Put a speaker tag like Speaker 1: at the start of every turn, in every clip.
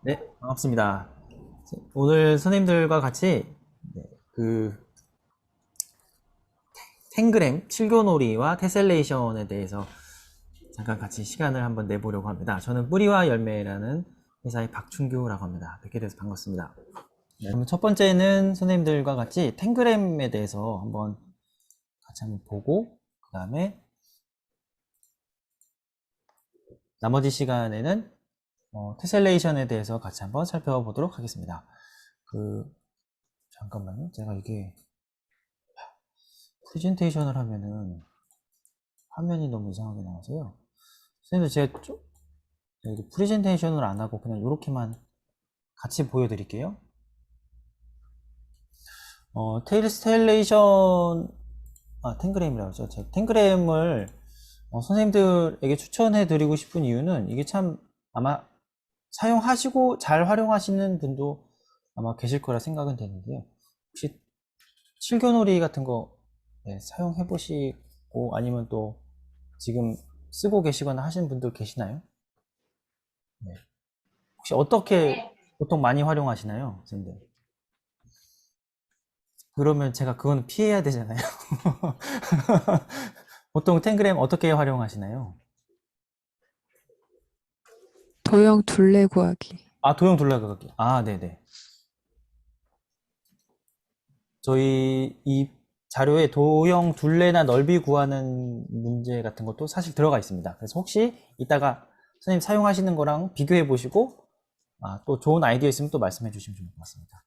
Speaker 1: 네, 반갑습니다. 오늘 선생님들과 같이 그 탱그램, 칠교놀이와 테셀레이션에 대해서 잠깐 같이 시간을 한번 내보려고 합니다. 저는 뿌리와 열매라는 회사의 박춘규라고 합니다. 뵙게 돼서 반갑습니다. 네, 그럼 첫 번째는 선생님들과 같이 탱그램에 대해서 한번 같이 한번 보고, 그 다음에 나머지 시간에는 테셀레이션에 대해서 같이 한번 살펴보도록 하겠습니다. 잠깐만요. 제가 이게 프레젠테이션을 하면은 화면이 너무 이상하게 나와서요. 선생님들 제가 이거 프레젠테이션을 안 하고 그냥 이렇게만 같이 보여드릴게요. 테일스텔레이션, 탱그램이라고 하죠. 제가 탱그램을 선생님들에게 추천해 드리고 싶은 이유는 이게 참 아마 사용하시고 잘 활용하시는 분도 아마 계실 거라 생각은 되는데요. 혹시 칠교놀이 같은 거 사용해 보시고 아니면 또 지금 쓰고 계시거나 하시는 분들 계시나요? 네. 혹시 어떻게 보통 많이 활용하시나요, 선생님들? 그러면 제가 그건 피해야 되잖아요. 보통 탱그램 어떻게 활용하시나요?
Speaker 2: 도형 둘레 구하기.
Speaker 1: 도형 둘러가기. 네네. 저희 이 자료에 도형 둘레나 넓이 구하는 문제 같은 것도 사실 들어가 있습니다. 그래서 혹시 이따가 선생님 사용하시는 거랑 비교해 보시고 또 좋은 아이디어 있으면 또 말씀해 주시면 좋을 것 같습니다.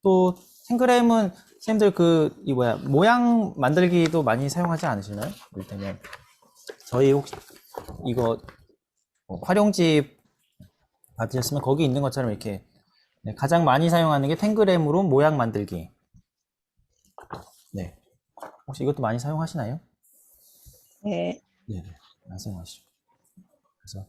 Speaker 1: 또 탱그램은 선생님들 모양 만들기도 많이 사용하지 않으시나요? 이를테면 저희 혹시 이거 활용집 받으셨으면 거기 있는 것처럼 이렇게 가장 많이 사용하는 게 탱그램으로 모양 만들기. 네. 혹시 이것도 많이 사용하시나요?
Speaker 3: 네.
Speaker 1: 네네. 많이 사용하시죠. 그래서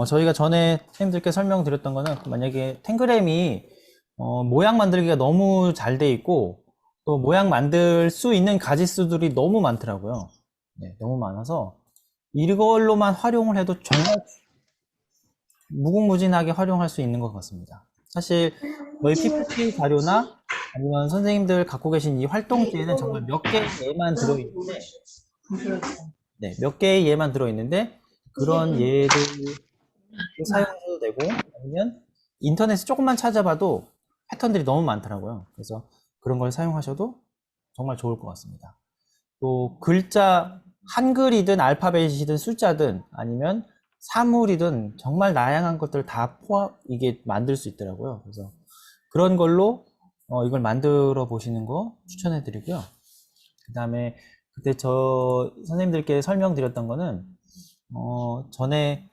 Speaker 1: 저희가 전에 선생님들께 설명드렸던 거는 만약에 탱그램이 모양 만들기가 너무 잘 돼 있고 또 모양 만들 수 있는 가지수들이 너무 많더라고요. 네, 너무 많아서 이걸로만 활용을 해도 정말 무궁무진하게 활용할 수 있는 것 같습니다. 사실 저희 PPT 자료나 아니면 선생님들 갖고 계신 이 활동지에는 정말 몇 개의 예만 들어있는데 몇 개의 예만 들어있는데 그런 예를 사용하셔도 되고 아니면 인터넷에 조금만 찾아봐도 패턴들이 너무 많더라고요. 그래서 그런 걸 사용하셔도 정말 좋을 것 같습니다. 또 글자 한글이든 알파벳이든 숫자든 아니면 사물이든 정말 다양한 것들 다 이게 만들 수 있더라고요. 그래서 그런 걸로 이걸 만들어 보시는 거 추천해 드리고요. 그 다음에 그때 저 선생님들께 설명드렸던 거는 전에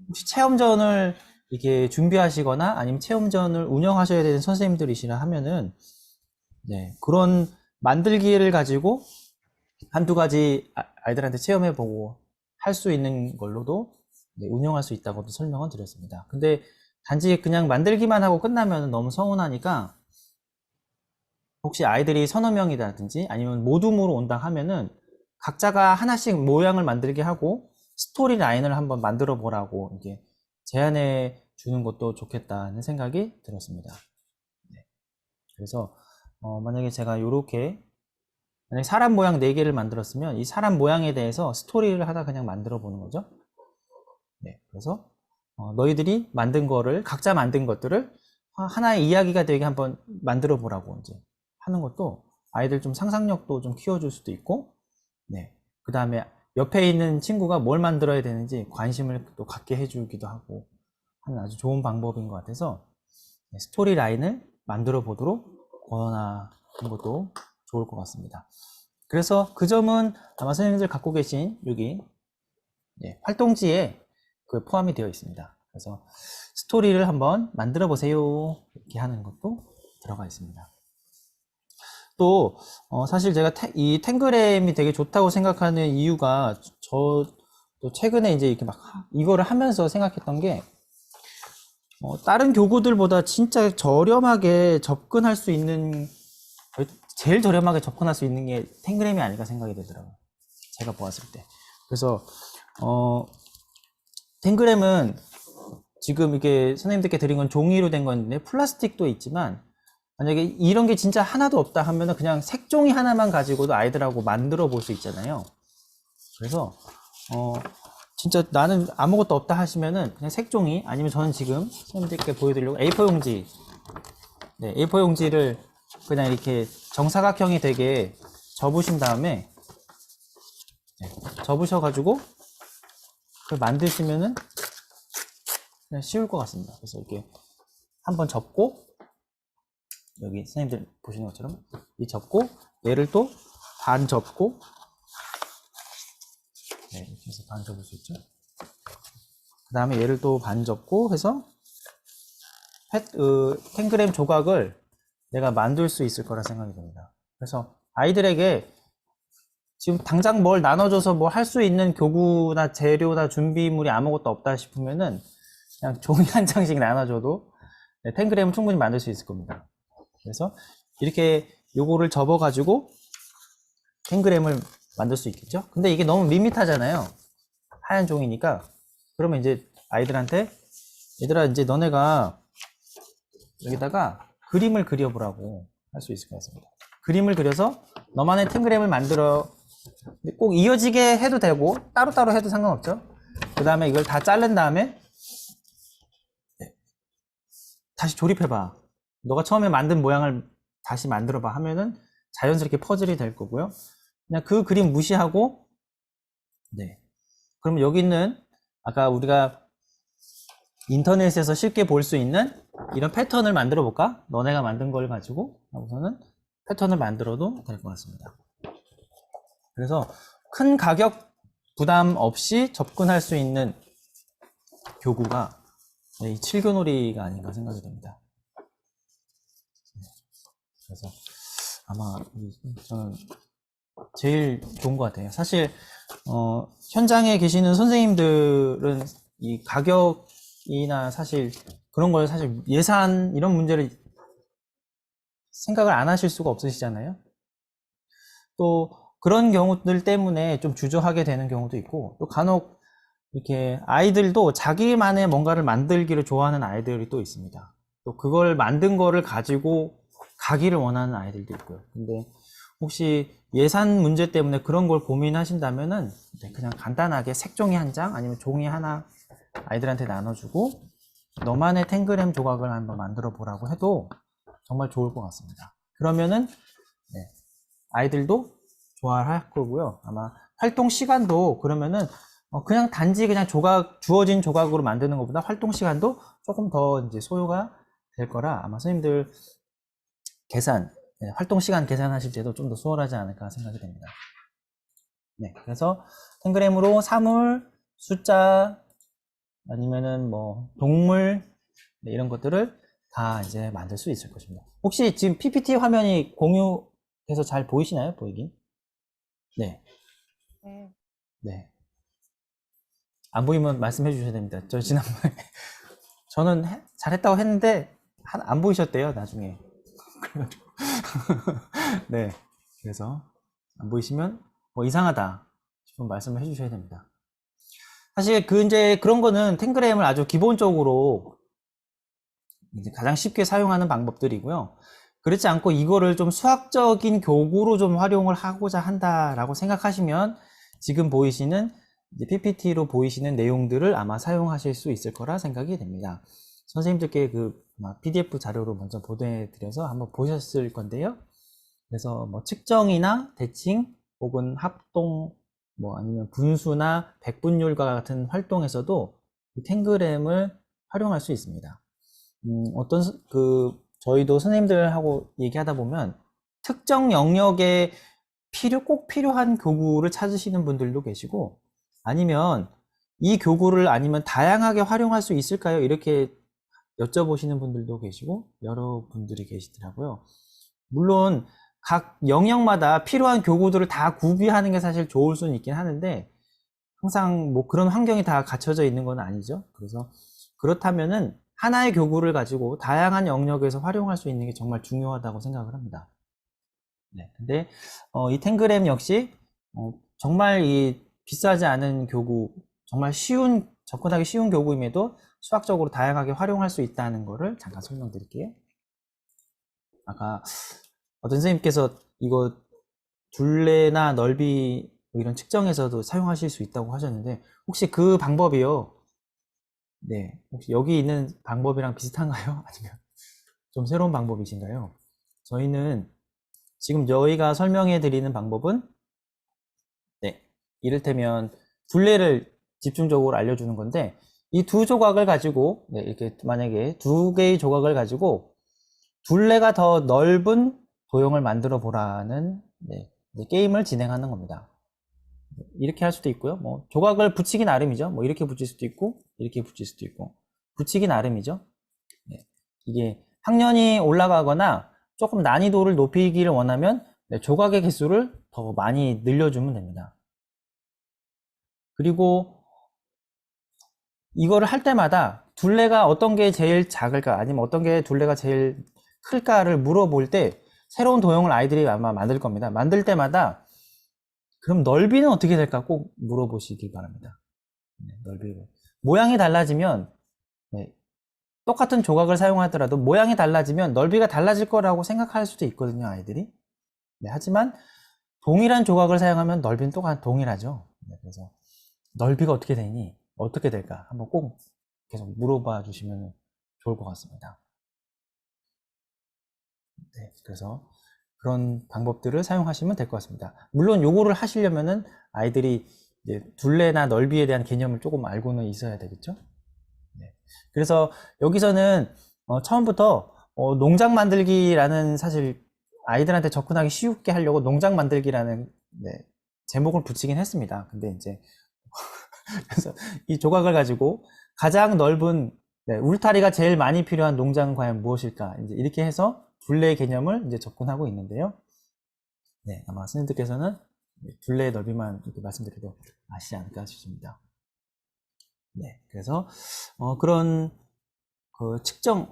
Speaker 1: 혹시 체험전을 이렇게 준비하시거나 아니면 체험전을 운영하셔야 되는 선생님들이시라 하면은 그런 만들기를 가지고 한두 가지 아이들한테 체험해보고 할 수 있는 걸로도 운영할 수 있다고도 설명을 드렸습니다. 근데 단지 그냥 만들기만 하고 끝나면 너무 서운하니까 혹시 아이들이 서너 명이라든지 아니면 모둠으로 온다 하면은 각자가 하나씩 모양을 만들게 하고 스토리 라인을 한번 만들어 보라고 이게 제안해 주는 것도 좋겠다는 생각이 들었습니다. 그래서 만약에 제가 이렇게 만약에 사람 모양 4개를 만들었으면 이 사람 모양에 대해서 스토리를 하나 그냥 만들어 보는 거죠. 그래서 너희들이 만든 거를 각자 만든 것들을 하나의 이야기가 되게 한번 만들어 보라고 이제 하는 것도 아이들 좀 상상력도 좀 키워줄 수도 있고 그 다음에 옆에 있는 친구가 뭘 만들어야 되는지 관심을 또 갖게 해주기도 하고 하는 아주 좋은 방법인 것 같아서 스토리 라인을 만들어 보도록 권하는 것도 좋을 것 같습니다. 그래서 그 점은 아마 선생님들 갖고 계신 여기 활동지에 포함이 되어 있습니다. 그래서 스토리를 한번 만들어 보세요 이렇게 하는 것도 들어가 있습니다. 또 사실 제가 이 탱그램이 되게 좋다고 생각하는 이유가 또 최근에 이제 이렇게 막 이거를 하면서 생각했던 게 다른 교구들보다 진짜 저렴하게 접근할 수 있는 제일 저렴하게 접근할 수 있는 게 탱그램이 아닐까 생각이 되더라고요. 제가 보았을 때. 그래서 탱그램은 지금 이게 선생님들께 드린 건 종이로 된 건데 플라스틱도 있지만 만약에 이런 게 진짜 하나도 없다 하면은 그냥 색종이 하나만 가지고도 아이들하고 만들어 볼 수 있잖아요. 그래서 진짜 나는 아무것도 없다 하시면은 그냥 색종이 아니면 저는 지금 선생님들께 보여드리려고 A4 용지, 네, A4 용지를 그냥 이렇게 정사각형이 되게 접으신 다음에 접으셔가지고 그걸 만드시면은 그냥 쉬울 것 같습니다. 그래서 이렇게 한번 접고 여기 선생님들 보시는 것처럼 이 접고 얘를 또 반 접고 네, 이렇게 해서 반 접을 수 있죠. 그 다음에 얘를 또 반 접고 해서 탱그램 조각을 내가 만들 수 있을 거라 생각이 듭니다. 그래서 아이들에게 지금 당장 뭘 나눠줘서 뭐 할 수 있는 교구나 재료나 준비물이 아무것도 없다 싶으면은 그냥 종이 한 장씩 나눠줘도 네, 탱그램을 충분히 만들 수 있을 겁니다. 그래서 이렇게 요거를 접어가지고 탱그램을 만들 수 있겠죠? 근데 이게 너무 밋밋하잖아요. 하얀 종이니까. 그러면 이제 아이들한테 얘들아 이제 너네가 여기다가 그림을 그려보라고 할 수 있을 것 같습니다. 그림을 그려서 너만의 탱그램을 만들어. 꼭 이어지게 해도 되고 따로따로 해도 상관없죠. 그 다음에 이걸 다 자른 다음에 다시 조립해봐. 너가 처음에 만든 모양을 다시 만들어봐 하면은 자연스럽게 퍼즐이 될 거고요. 그냥 그 그림 무시하고 네. 그러면 여기 있는 아까 우리가 인터넷에서 쉽게 볼 수 있는 이런 패턴을 만들어 볼까? 너네가 만든 걸 가지고 우선은 패턴을 만들어도 될 것 같습니다. 그래서 큰 가격 부담 없이 접근할 수 있는 교구가 이 칠교놀이가 아닌가 생각이 됩니다. 그래서 아마 저는 제일 좋은 것 같아요. 사실 현장에 계시는 선생님들은 이 가격이나 사실 그런 걸 사실 예산 이런 문제를 생각을 안 하실 수가 없으시잖아요. 또 그런 경우들 때문에 좀 주저하게 되는 경우도 있고 또 간혹 이렇게 아이들도 자기만의 뭔가를 만들기를 좋아하는 아이들이 또 있습니다. 또 그걸 만든 거를 가지고 가기를 원하는 아이들도 있고요. 근데 혹시 예산 문제 때문에 그런 걸 고민하신다면은 그냥 간단하게 색종이 한 장 아니면 종이 하나 아이들한테 나눠주고 너만의 탱그램 조각을 한번 만들어 보라고 해도 정말 좋을 것 같습니다. 그러면은 네, 아이들도 좋아할 거고요. 아마 활동 시간도 그러면은 그냥 단지 그냥 주어진 조각으로 만드는 것보다 활동 시간도 조금 더 이제 소요가 될 거라 아마 선생님들 활동 시간 계산하실 때도 좀 더 수월하지 않을까 생각이 됩니다. 네, 그래서 탱그램으로 사물, 숫자, 아니면은 뭐 동물 네, 이런 것들을 다 이제 만들 수 있을 것입니다. 혹시 지금 PPT 화면이 공유돼서 잘 보이시나요? 보이긴? 네. 네. 안 보이면 말씀해 주셔야 됩니다. 저 지난번에 저는 잘했다고 했는데 안 보이셨대요, 나중에. 네. 그래서 안 보이시면 뭐 이상하다 싶으면 말씀을 해 주셔야 됩니다. 사실 이제 그런 거는 탱그램을 아주 기본적으로 이제 가장 쉽게 사용하는 방법들이고요. 그렇지 않고 이거를 좀 수학적인 교구로 좀 활용을 하고자 한다라고 생각하시면 지금 보이시는 이제 PPT로 보이시는 내용들을 아마 사용하실 수 있을 거라 생각이 됩니다. 선생님들께 PDF 자료로 먼저 보내드려서 한번 보셨을 건데요. 그래서 뭐 측정이나 대칭 혹은 합동 뭐 아니면 분수나 백분율과 같은 활동에서도 이 탱그램을 활용할 수 있습니다. 저희도 선생님들하고 얘기하다 보면 특정 영역에 꼭 필요한 교구를 찾으시는 분들도 계시고 아니면 이 교구를 아니면 다양하게 활용할 수 있을까요? 이렇게 여쭤보시는 분들도 계시고 여러 분들이 계시더라고요. 물론 각 영역마다 필요한 교구들을 다 구비하는 게 사실 좋을 수는 있긴 하는데 항상 뭐 그런 환경이 다 갖춰져 있는 건 아니죠. 그래서 그렇다면은 하나의 교구를 가지고 다양한 영역에서 활용할 수 있는 게 정말 중요하다고 생각을 합니다. 네, 근데 이 탱그램 역시 정말 이 비싸지 않은 교구, 정말 접근하기 쉬운 교구임에도 수학적으로 다양하게 활용할 수 있다는 거를 잠깐 설명드릴게요. 아까 어떤 선생님께서 이거 둘레나 넓이 뭐 이런 측정에서도 사용하실 수 있다고 하셨는데 혹시 그 방법이요? 네, 혹시 여기 있는 방법이랑 비슷한가요? 아니면 좀 새로운 방법이신가요? 저희는 지금 저희가 설명해 드리는 방법은 네, 이를테면 둘레를 집중적으로 알려주는 건데 이 두 조각을 가지고 네, 이렇게 만약에 두 개의 조각을 가지고 둘레가 더 넓은 도형을 만들어 보라는 네, 이제 게임을 진행하는 겁니다. 이렇게 할 수도 있고요. 뭐 조각을 붙이기 나름이죠. 뭐 이렇게 붙일 수도 있고 이렇게 붙일 수도 있고 붙이기 나름이죠. 네, 이게 학년이 올라가거나 조금 난이도를 높이기를 원하면 네, 조각의 개수를 더 많이 늘려주면 됩니다. 그리고 이거를 할 때마다 둘레가 어떤 게 제일 작을까 아니면 어떤 게 둘레가 제일 클까를 물어볼 때 새로운 도형을 아이들이 아마 만들 겁니다. 만들 때마다 그럼 넓이는 어떻게 될까 꼭 물어보시기 바랍니다. 네, 넓이를. 모양이 달라지면 네, 똑같은 조각을 사용하더라도 모양이 달라지면 넓이가 달라질 거라고 생각할 수도 있거든요, 아이들이. 네, 하지만 동일한 조각을 사용하면 넓이는 동일하죠. 네, 그래서 넓이가 어떻게 되니? 어떻게 될까? 한번 꼭 계속 물어봐 주시면 좋을 것 같습니다. 네, 그래서 그런 방법들을 사용하시면 될 것 같습니다. 물론 요거를 하시려면은 아이들이 이제 둘레나 넓이에 대한 개념을 조금 알고는 있어야 되겠죠. 네. 그래서 여기서는 처음부터 농장 만들기라는 사실 아이들한테 접근하기 쉽게 하려고 농장 만들기라는 네, 제목을 붙이긴 했습니다. 근데 이제 그래서 이 조각을 가지고 가장 넓은 네, 울타리가 제일 많이 필요한 농장은 과연 무엇일까? 이제 이렇게 해서 둘레의 개념을 이제 접근하고 있는데요. 네, 아마 선생님들께서는 둘레의 넓이만 이렇게 말씀드려도 아시지 않을까 싶습니다. 네, 그래서 그런 그 측정에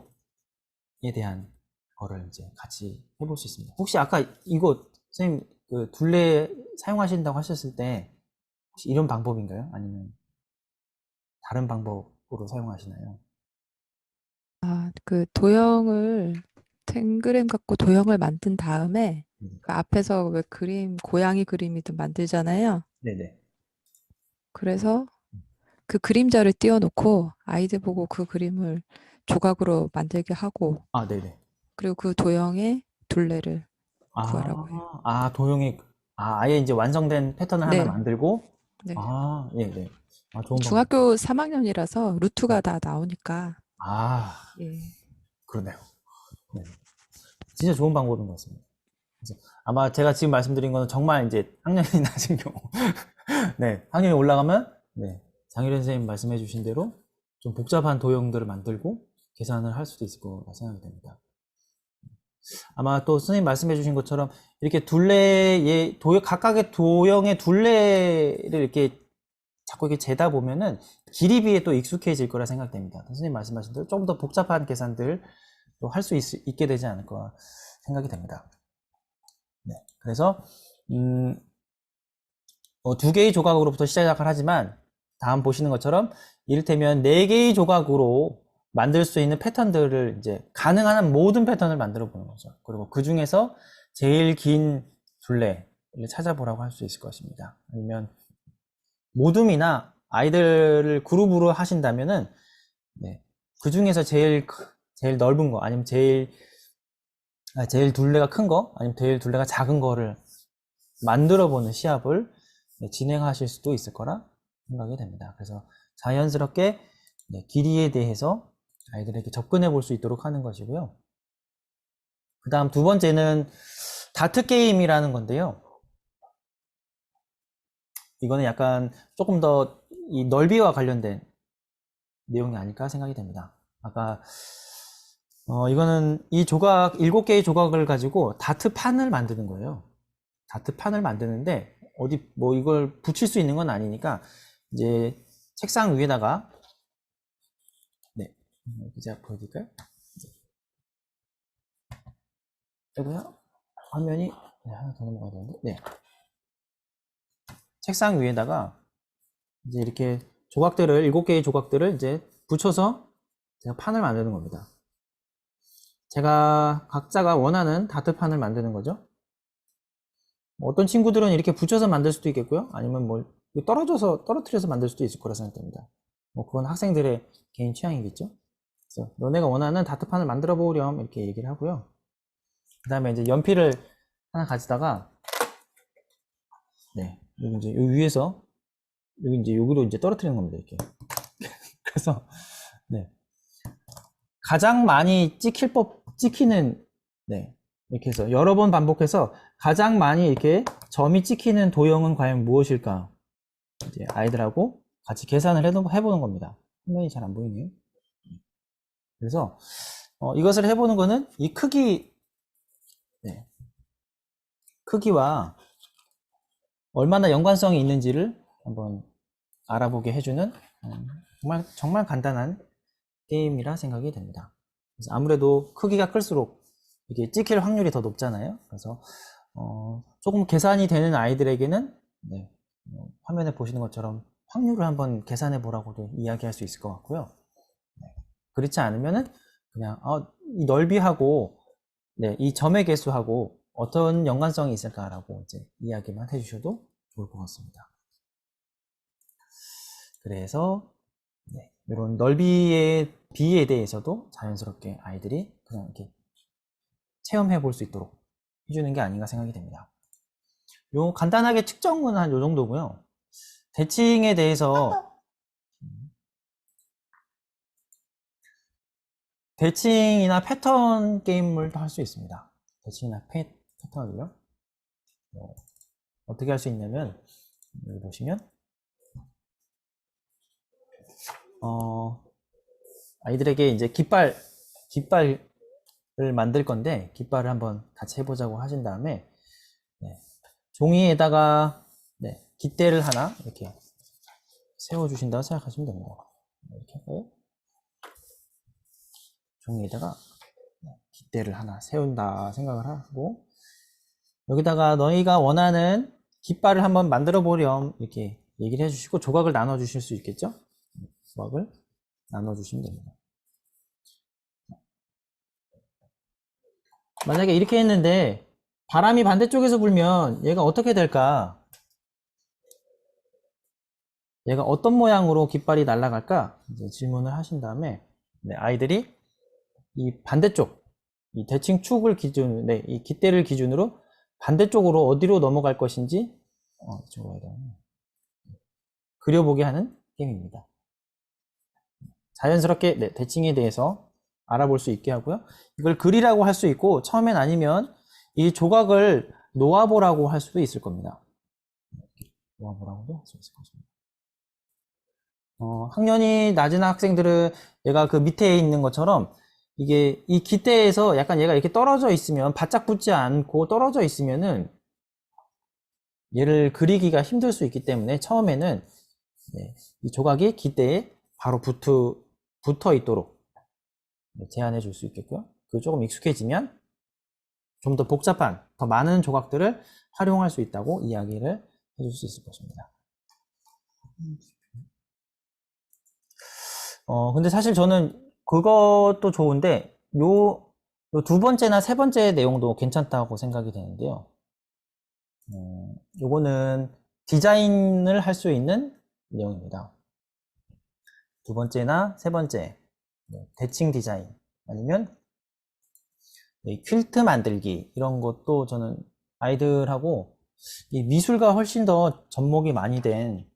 Speaker 1: 대한 거를 이제 같이 해볼 수 있습니다. 혹시 아까 이거 선생님 그 둘레 사용하신다고 하셨을 때 혹시 이런 방법인가요? 아니면 다른 방법으로 사용하시나요?
Speaker 2: 아, 그 도형을 탱그램 갖고 도형을 만든 다음에 그 앞에서 왜 그림, 고양이 그림이든 만들잖아요.
Speaker 1: 네네.
Speaker 2: 그래서 그 그림자를 띄워놓고 아이들 보고 그 그림을 조각으로 만들게 하고
Speaker 1: 아, 네네.
Speaker 2: 그리고 그 도형의 둘레를 구하라고 해요.
Speaker 1: 도형이, 아예 이제 완성된 패턴을 하나
Speaker 2: 네,
Speaker 1: 만들고,
Speaker 2: 네.
Speaker 1: 예, 네. 좋은 방법.
Speaker 2: 중학교 3학년이라서 루트가 다 나오니까.
Speaker 1: 아,
Speaker 2: 예.
Speaker 1: 그러네요. 네. 진짜 좋은 방법인 것 같습니다. 그래서 아마 제가 지금 말씀드린 거는 정말 이제 학년이 낮은 경우, 네, 학년이 올라가면, 네, 장일현 선생님 말씀해 주신 대로 좀 복잡한 도형들을 만들고 계산을 할 수도 있을 거라 생각이 됩니다. 아마 또 선생님 말씀해 주신 것처럼 이렇게 둘레의 각각의 도형의 둘레를 이렇게 자꾸 이렇게 재다 보면은 기리비에 또 익숙해질 거라 생각됩니다. 선생님 말씀하신 대로 좀 더 복잡한 계산들 또 할 수 있게 되지 않을까 생각이 됩니다. 네, 그래서 두 개의 조각으로부터 시작을 하지만 다음 보시는 것처럼 이를테면 네 개의 조각으로 만들 수 있는 패턴들을 이제 가능한 한 모든 패턴을 만들어 보는 거죠. 그리고 그 중에서 제일 긴 둘레를 찾아보라고 할 수 있을 것입니다. 아니면 모둠이나 아이들을 그룹으로 하신다면은 네, 그 중에서 제일 넓은 거 아니면 제일 둘레가 큰 거 아니면 제일 둘레가 작은 거를 만들어 보는 시합을 진행하실 수도 있을 거라 생각이 됩니다. 그래서 자연스럽게 길이에 대해서 아이들에게 접근해 볼 수 있도록 하는 것이고요. 그 다음 두 번째는 다트 게임이라는 건데요. 이거는 약간 조금 더 이 넓이와 관련된 내용이 아닐까 생각이 됩니다. 아까 이거는 이 조각 7개의 조각을 가지고 다트판을 만드는 거예요. 다트판을 만드는데 어디 뭐 이걸 붙일 수 있는 건 아니니까 이제 책상 위에다가 네, 제가 보여드릴까요? 되고요. 화면이 하나 더 넘어가야 되는데 네. 책상 위에다가 이제 이렇게 조각들을 7개의 조각들을 이제 붙여서 제가 판을 만드는 겁니다. 제가 각자가 원하는 다트판을 만드는 거죠. 어떤 친구들은 이렇게 붙여서 만들 수도 있겠고요. 아니면 뭐 떨어뜨려서 만들 수도 있을 거라 생각됩니다. 뭐 그건 학생들의 개인 취향이겠죠. 그래서 너네가 원하는 다트판을 만들어 보렴 이렇게 얘기를 하고요. 그 다음에 이제 연필을 하나 가지다가 네, 여기 이제 요 위에서 여기로 이제 떨어뜨리는 겁니다. 이렇게. 그래서 네. 가장 많이 찍히는 네. 이렇게 해서 여러 번 반복해서 가장 많이 이렇게 점이 찍히는 도형은 과연 무엇일까? 이제 아이들하고 같이 계산을 해보는 겁니다. 화면이 잘 안 보이네요. 그래서 이것을 해보는 거는 이 네. 크기와 얼마나 연관성이 있는지를 한번 알아보게 해주는 정말 간단한 게임이라 생각이 됩니다. 그래서 아무래도 크기가 클수록 이게 찍힐 확률이 더 높잖아요. 그래서 조금 계산이 되는 아이들에게는 네, 화면에 보시는 것처럼 확률을 한번 계산해 보라고도 이야기할 수 있을 것 같고요. 네, 그렇지 않으면은 그냥 이 넓이하고 네, 이 점의 개수하고 어떤 연관성이 있을까라고 이제 이야기만 해주셔도 좋을 것 같습니다. 그래서 네, 이런 넓이의 비에 대해서도 자연스럽게 아이들이 그냥 이렇게 체험해 볼 수 있도록 해주는 게 아닌가 생각이 됩니다. 요 간단하게 측정은 한 요 정도고요. 대칭에 대해서 대칭이나 패턴 게임을 할 수 있습니다. 대칭이나 패턴을요. 어떻게 할 수 있냐면 여기 보시면 아이들에게 이제 깃발을 만들 건데 깃발을 한번 같이 해보자고 하신 다음에 네, 종이에다가 네, 깃대를 하나 이렇게 세워주신다고 생각하시면 됩니다. 이렇게 하고 종이에다가 깃대를 하나 세운다 생각을 하고 여기다가 너희가 원하는 깃발을 한번 만들어 보렴 이렇게 얘기를 해주시고 조각을 나눠 주실 수 있겠죠? 조각을 나눠 주시면 됩니다. 만약에 이렇게 했는데 바람이 반대쪽에서 불면 얘가 어떻게 될까? 얘가 어떤 모양으로 깃발이 날아갈까? 이제 질문을 하신 다음에 네, 아이들이 이 반대쪽 이 대칭 축을 기준, 네, 이 깃대를 기준으로 반대쪽으로 어디로 넘어갈 것인지 그려보게 하는 게임입니다. 자연스럽게 네, 대칭에 대해서 알아볼 수 있게 하고요. 이걸 그리라고 할 수 있고 처음엔 아니면 이 조각을 놓아보라고 할 수도 있을 겁니다. 놓아보라고도 할 수 있을 것입니다. 학년이 낮은 학생들은 얘가 그 밑에 있는 것처럼 이게 이 깃대에서 약간 얘가 이렇게 떨어져 있으면 바짝 붙지 않고 떨어져 있으면은 얘를 그리기가 힘들 수 있기 때문에 처음에는 네, 이 조각이 깃대에 바로 붙어 있도록 제한해 줄 수 있겠고요. 그 조금 익숙해지면 좀 더 복잡한 더 많은 조각들을 활용할 수 있다고 이야기를 해줄 수 있을 것입니다. 근데 사실 저는 그것도 좋은데 요 두 번째나 세 번째 내용도 괜찮다고 생각이 되는데요. 요거는 디자인을 할 수 있는 내용입니다. 두 번째나 세 번째 대칭 디자인 아니면 퀼트 만들기 이런 것도 저는 아이들하고 이 미술과 훨씬 더 접목이 많이 된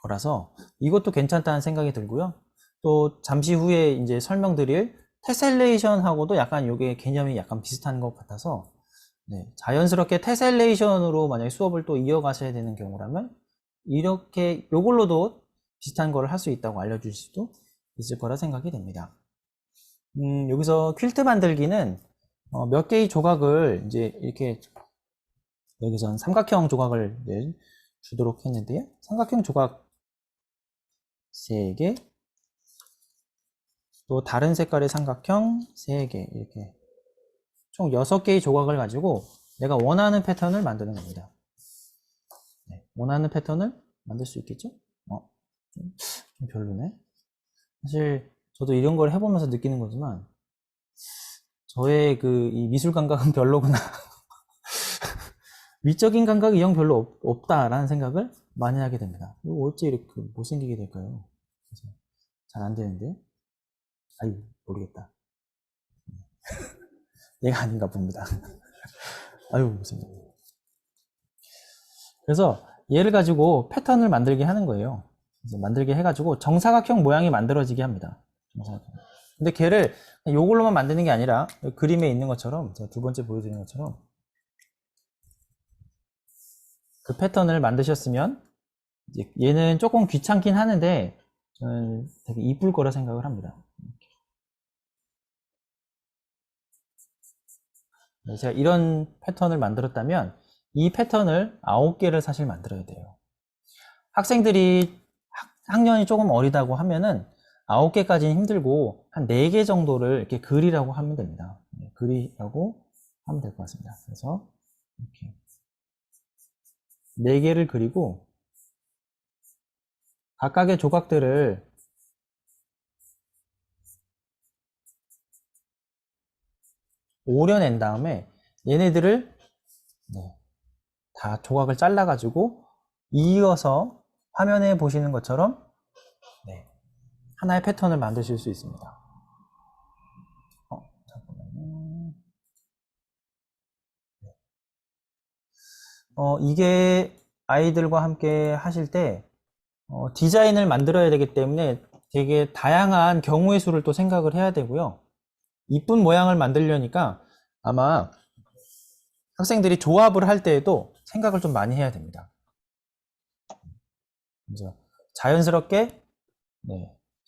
Speaker 1: 거라서 이것도 괜찮다는 생각이 들고요. 또 잠시 후에 이제 설명드릴 테셀레이션하고도 약간 요게 개념이 약간 비슷한 것 같아서 네, 자연스럽게 테셀레이션으로 만약에 수업을 또 이어가셔야 되는 경우라면 이렇게 요걸로도 비슷한 거를 할 수 있다고 알려줄 수도 있을 거라 생각이 됩니다. 여기서 퀼트 만들기는 몇 개의 조각을 이제 이렇게 여기선 삼각형 조각을 주도록 했는데요. 삼각형 조각 3개, 또 다른 색깔의 삼각형 3개 이렇게 총 6개의 조각을 가지고 내가 원하는 패턴을 만드는 겁니다. 네, 원하는 패턴을 만들 수 있겠죠? 좀 별로네. 사실 저도 이런 걸 해보면서 느끼는 거지만 저의 이 미술 감각은 별로구나. 미적인 감각이 영 별로 없다라는 생각을 많이 하게 됩니다. 이거 어째 이렇게 못생기게 될까요? 잘 안 되는데. 아유, 모르겠다. 얘가 아닌가 봅니다. 아유, 못생겼네. 그래서 얘를 가지고 패턴을 만들게 하는 거예요. 그래서 만들게 해가지고 정사각형 모양이 만들어지게 합니다. 정사각형. 근데 걔를 이걸로만 만드는 게 아니라 그림에 있는 것처럼, 제가 두 번째 보여드린 것처럼 그 패턴을 만드셨으면 이제 얘는 조금 귀찮긴 하는데 저는 되게 이쁠 거라 생각을 합니다. 제가 이런 패턴을 만들었다면 이 패턴을 9개를 사실 만들어야 돼요. 학생들이 학년이 조금 어리다고 하면은 9개까지는 힘들고 한 4개 정도를 이렇게 그리라고 하면 됩니다. 그리라고 하면 될 것 같습니다. 그래서 이렇게 4개를 그리고 각각의 조각들을 오려낸 다음에 얘네들을 다 조각을 잘라 가지고 이어서 화면에 보시는 것처럼 하나의 패턴을 만드실 수 있습니다. 잠깐만요. 이게 아이들과 함께 하실 때 디자인을 만들어야 되기 때문에 되게 다양한 경우의 수를 또 생각을 해야 되고요. 이쁜 모양을 만들려니까 아마 학생들이 조합을 할 때에도 생각을 좀 많이 해야 됩니다. 그래서 자연스럽게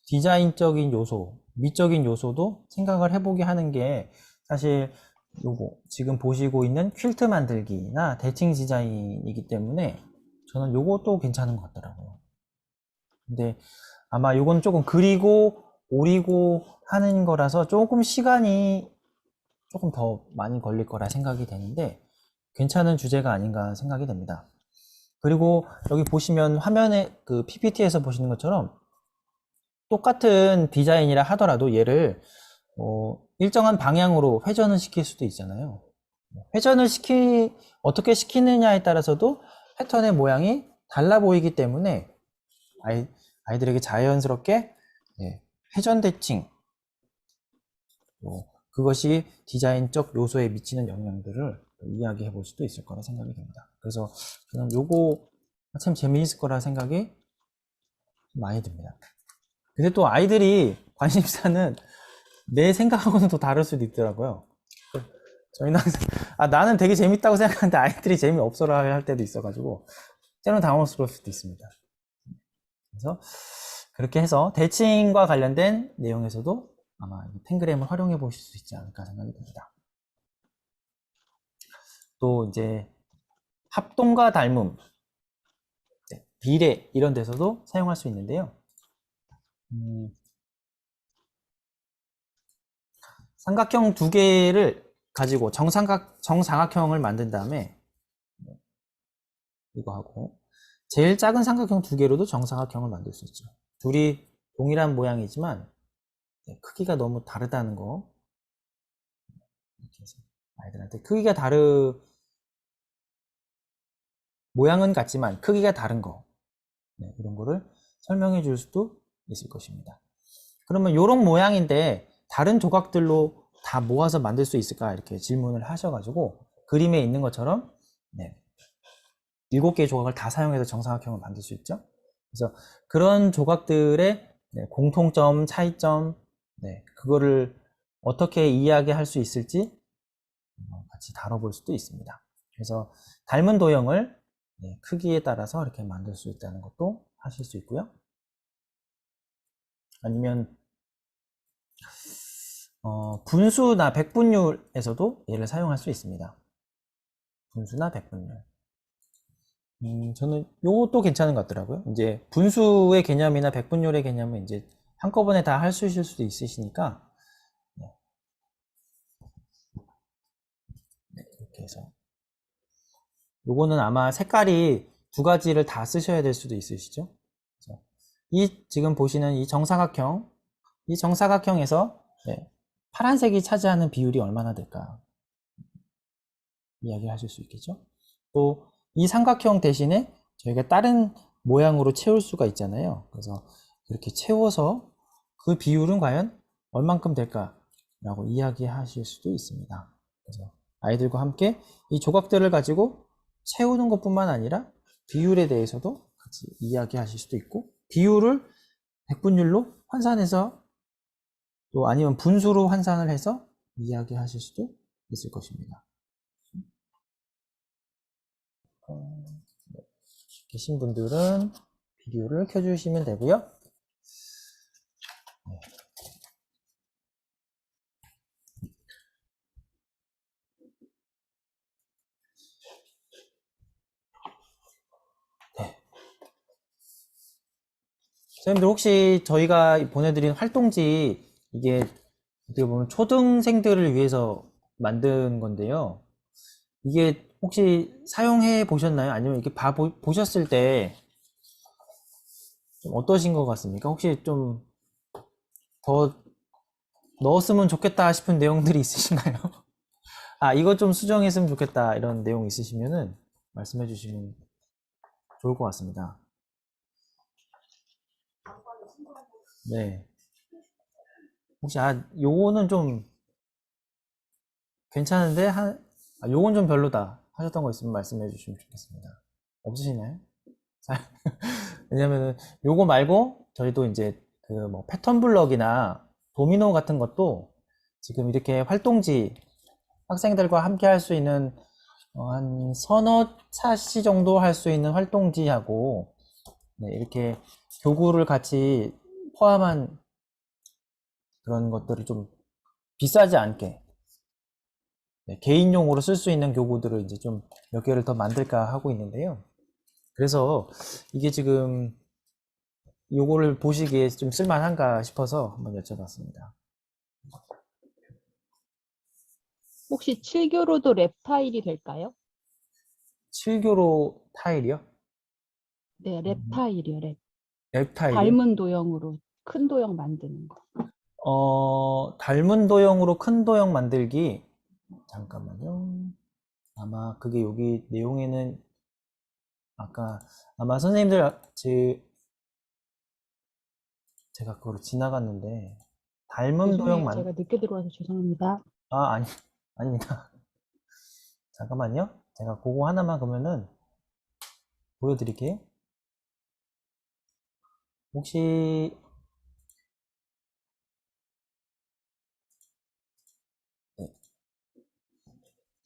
Speaker 1: 디자인적인 요소, 미적인 요소도 생각을 해보게 하는 게 사실 요거 지금 보시고 있는 퀼트 만들기나 대칭 디자인이기 때문에 저는 요것도 괜찮은 것 같더라고요. 근데 아마 요건 조금 그리고 오리고 하는 거라서 조금 시간이 조금 더 많이 걸릴 거라 생각이 되는데 괜찮은 주제가 아닌가 생각이 됩니다. 그리고 여기 보시면 화면에 그 PPT에서 보시는 것처럼 똑같은 디자인이라 하더라도 얘를 일정한 방향으로 회전을 시킬 수도 있잖아요. 회전을 어떻게 시키느냐에 따라서도 패턴의 모양이 달라 보이기 때문에 아이들에게 자연스럽게 회전 대칭 그것이 디자인적 요소에 미치는 영향들을 이야기해 볼 수도 있을 거라 생각이 됩니다. 그래서 저는 요거 참 재미있을 거라 생각이 많이 듭니다. 근데 또 아이들이 관심사는 내 생각하고는 또 다를 수도 있더라고요. 저희는 항상 나는 되게 재밌다고 생각하는데 아이들이 재미없어라 할 때도 있어가지고 때로는 당황스러울 수도 있습니다. 그래서 그렇게 해서 대칭과 관련된 내용에서도 아마 탱그램을 활용해 보실 수 있지 않을까 생각이 듭니다. 또 이제 합동과 닮음, 비례 이런 데서도 사용할 수 있는데요. 삼각형 2개를 가지고 정삼각형을 만든 다음에 이거 하고 제일 작은 삼각형 2개로도 정삼각형을 만들 수 있죠. 둘이 동일한 모양이지만 크기가 너무 다르다는 거 이렇게 해서 아이들한테 모양은 같지만 크기가 다른 거 이런 거를 설명해 줄 수도 있을 것입니다. 그러면 이런 모양인데 다른 조각들로 다 모아서 만들 수 있을까 이렇게 질문을 하셔가지고 그림에 있는 것처럼 7개의 조각을 다 사용해서 정삼각형을 만들 수 있죠. 그래서 그런 조각들의 공통점, 차이점 그거를 어떻게 이야기할 수 있을지 같이 다뤄볼 수도 있습니다. 그래서 닮은 도형을 크기에 따라서 이렇게 만들 수 있다는 것도 하실 수 있고요. 아니면 분수나 백분율에서도 얘를 사용할 수 있습니다. 분수나 백분율. 저는 요것도 괜찮은 것 같더라고요. 이제 분수의 개념이나 백분율의 개념은 이제 한꺼번에 다 할 수 있을 수도 있으시니까 이렇게 해서 요거는 아마 색깔이 2가지를 다 쓰셔야 될 수도 있으시죠. 그래서 지금 보시는 이 정사각형 이 정사각형에서 네, 파란색이 차지하는 비율이 얼마나 될까 이야기를 하실 수 있겠죠. 또 이 삼각형 대신에 저희가 다른 모양으로 채울 수가 있잖아요. 그래서 이렇게 채워서 그 비율은 과연 얼만큼 될까 라고 이야기하실 수도 있습니다. 그래서 아이들과 함께 이 조각들을 가지고 채우는 것뿐만 아니라 비율에 대해서도 같이 이야기하실 수도 있고, 비율을 백분율로 환산해서 또 아니면 분수로 환산을 해서 이야기하실 수도 있을 것입니다. 계신 분들은 비디오를 켜주시면 되고요. 선생님들 혹시 저희가 보내드린 활동지 이게 어떻게 보면 초등생들을 위해서 만든 건데요. 이게 혹시 사용해 보셨나요? 아니면 이렇게 보셨을 때 좀 어떠신 것 같습니까? 혹시 좀 더 넣었으면 좋겠다 싶은 내용들이 있으신가요? 아, 이거 좀 수정했으면 좋겠다 이런 내용 있으시면은 말씀해 주시면 좋을 것 같습니다. 네. 혹시 요거는 좀 괜찮은데 요건 좀 별로다 하셨던 거 있으면 말씀해 주시면 좋겠습니다. 없으시나요? 왜냐면은 요거 말고 저희도 이제 그 뭐 패턴 블럭이나 도미노 같은 것도 지금 이렇게 활동지 학생들과 함께 할 수 있는 한 서너 차시 정도 할 수 있는 활동지하고 네, 이렇게 교구를 같이 포함한 그런 것들을 좀 비싸지 않게 네, 개인용으로 쓸 수 있는 교구들을 이제 좀 몇 개를 더 만들까 하고 있는데요. 그래서 이게 지금 요거를 보시기에 좀 쓸만한가 싶어서 한번 여쭤봤습니다.
Speaker 3: 혹시 7교로도 랩 파일이 될까요?
Speaker 1: 7교로 타일이요?
Speaker 3: 네, 랩 파일이요, 랩.
Speaker 1: 랩 타일이요?
Speaker 3: 닮은 도형으로 큰 도형 만드는 거.
Speaker 1: 닮은 도형으로 큰 도형 만들기. 잠깐만요. 아마 그게 여기 내용에는 아까 아마 선생님들 제가 그걸 지나갔는데 닮은 도형
Speaker 3: 죄송해요. 제가 늦게 들어와서 죄송합니다.
Speaker 1: 아니 아닙니다. 잠깐만요. 제가 그거 하나만 그러면은 보여드릴게요. 혹시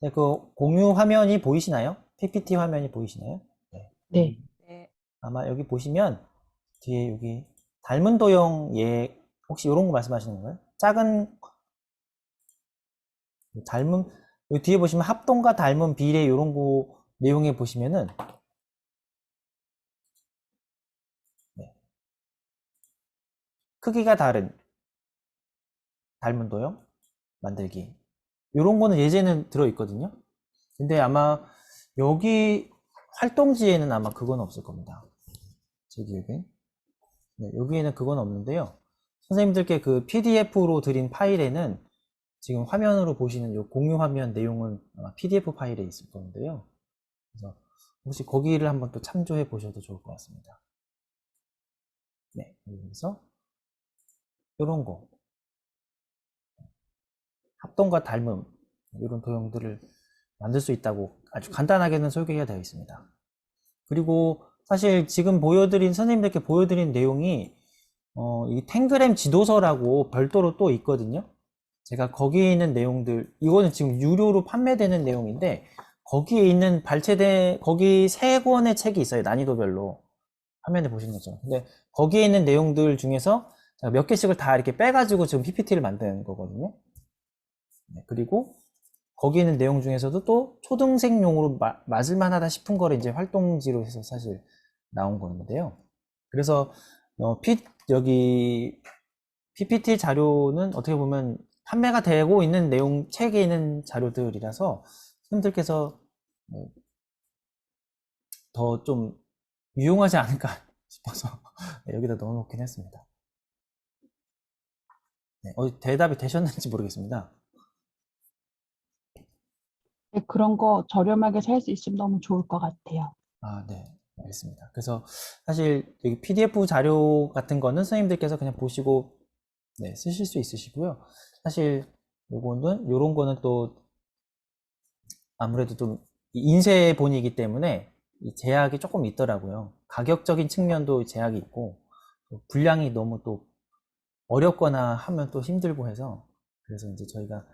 Speaker 1: 네, 그 공유 화면이 보이시나요? PPT 화면이 보이시나요? 네.
Speaker 3: 네.
Speaker 1: 아마 여기 보시면 뒤에 여기 닮은 도형 혹시 이런 거 말씀하시는 건가요? 작은 닮은 여기 뒤에 보시면 합동과 닮은 비례 이런 거 내용에 보시면은 네. 크기가 다른 닮은 도형 만들기 이런 거는 예제는 들어 있거든요. 근데 아마 여기 활동지에는 아마 그건 없을 겁니다. 제 기억에. 네, 여기에는 그건 없는데요. 선생님들께 그 PDF로 드린 파일에는 지금 화면으로 보시는 이 공유 화면 내용은 아마 PDF 파일에 있을 건데요. 그래서 혹시 거기를 한번 또 참조해 보셔도 좋을 것 같습니다. 네, 그래서 이런 거 합동과 닮음 이런 도형들을 만들 수 있다고 아주 간단하게는 소개가 되어 있습니다. 그리고 사실 지금 선생님들께 보여드린 내용이 이 탱그램 지도서라고 별도로 또 있거든요. 제가 거기에 있는 내용들, 이거는 지금 유료로 판매되는 내용인데, 거기에 있는 거기 3권의 책이 있어요. 난이도별로. 화면에 보시는 것처럼. 근데 거기에 있는 내용들 중에서 제가 몇 개씩을 다 이렇게 빼가지고 지금 PPT를 만드는 거거든요. 네, 그리고 거기 있는 내용 중에서도 또 초등생용으로 맞을만 하다 싶은 거를 이제 활동지로 해서 사실 나온 건데요. 그래서 여기 PPT 자료는 어떻게 보면 판매가 되고 있는 책에 있는 자료들이라서 선생님들께서 더 좀 유용하지 않을까 싶어서 여기다 넣어놓긴 했습니다. 네, 대답이 되셨는지 모르겠습니다.
Speaker 3: 네, 그런 거 저렴하게 살 수 있으면 너무 좋을 것 같아요.
Speaker 1: 아, 네. 알겠습니다. 그래서 사실 여기 PDF 자료 같은 거는 선생님들께서 그냥 보시고 네, 쓰실 수 있으시고요. 사실 요런 거는 또 아무래도 좀 인쇄본이기 때문에 이 제약이 조금 있더라고요. 가격적인 측면도 제약이 있고 또 분량이 너무 또 어렵거나 하면 또 힘들고 해서 그래서 이제 저희가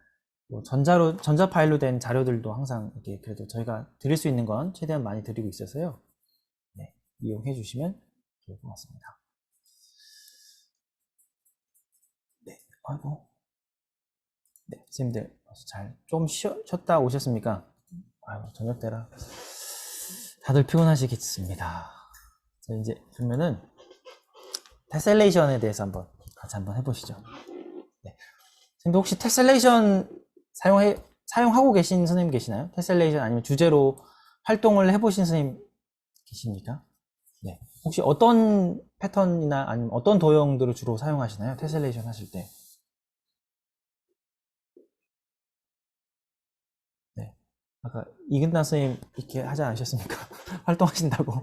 Speaker 1: 뭐 전자 파일로 된 자료들도 항상 이렇게 그래도 저희가 드릴 수 있는 건 최대한 많이 드리고 있어서요. 네, 이용해 주시면 좋을 것 같습니다. 네, 아이고. 네, 선생님들 좀 쉬었다 오셨습니까? 아유, 저녁 때라 다들 피곤하시겠습니다. 자, 이제 그러면은 테셀레이션에 대해서 같이 한번 해보시죠. 네. 선생님 혹시 테셀레이션 사용하고 계신 선생님 계시나요? 테셀레이션 아니면 주제로 활동을 해보신 선생님 계십니까? 네. 혹시 어떤 패턴이나 아니면 어떤 도형들을 주로 사용하시나요? 테셀레이션 하실 때? 네. 아까 이근단 선생님 이렇게 하지 않으셨습니까? 활동하신다고.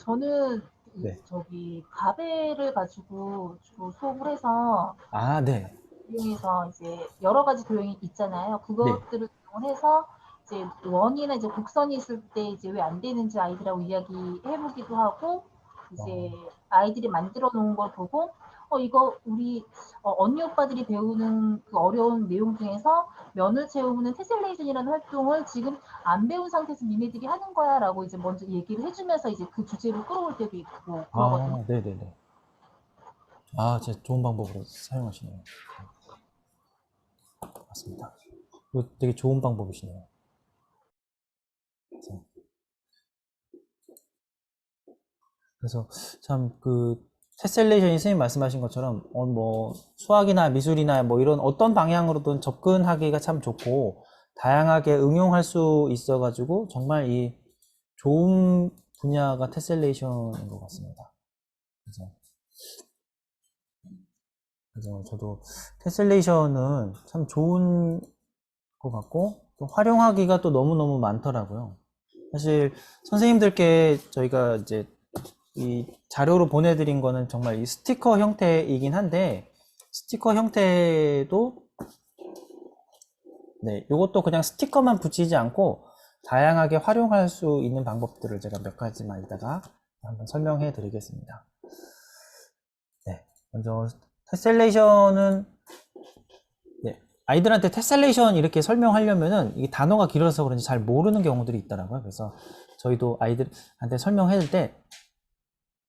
Speaker 4: 저는
Speaker 1: 네.
Speaker 4: 저기 가베를 가지고 주로 수업을 해서
Speaker 1: 아, 네.
Speaker 4: 이용해서 이제 여러 가지 도형이 있잖아요. 그것들을 이용해서 이제 원이나 이제 곡선이 있을 때 이제 왜 안 되는지 아이들하고 이야기해보기도 하고 이제 아이들이 만들어 놓은 걸 보고 이거 우리 언니 오빠들이 배우는 그 어려운 내용 중에서 면을 채우는 테셀레이션이라는 활동을 지금 안 배운 상태에서 니네들이 하는 거야 라고 이제 먼저 얘기를 해주면서 이제 그 주제를 끌어올 때도 있고 그러거든요.
Speaker 1: 아, 네네네. 아, 진짜 좋은 방법으로 사용하시네요. 맞습니다. 이거 되게 좋은 방법이시네요. 그래서 참 테셀레이션이 선생님 말씀하신 것처럼 뭐 수학이나 미술이나 뭐 이런 어떤 방향으로든 접근하기가 참 좋고 다양하게 응용할 수 있어가지고 정말 이 좋은 분야가 테셀레이션인 것 같습니다. 그래서 저도 테셀레이션은 참 좋은 것 같고 또 활용하기가 또 너무너무 많더라고요. 사실 선생님들께 저희가 이제 이 자료로 보내드린 거는 정말 이 스티커 형태이긴 한데 스티커 형태도 네, 이것도 그냥 스티커만 붙이지 않고 다양하게 활용할 수 있는 방법들을 제가 몇 가지만 이따가 한번 설명해 드리겠습니다. 네, 먼저 테셀레이션은 네, 아이들한테 테셀레이션 이렇게 설명하려면은 이게 단어가 길어서 그런지 잘 모르는 경우들이 있더라고요. 그래서 저희도 아이들한테 설명할 때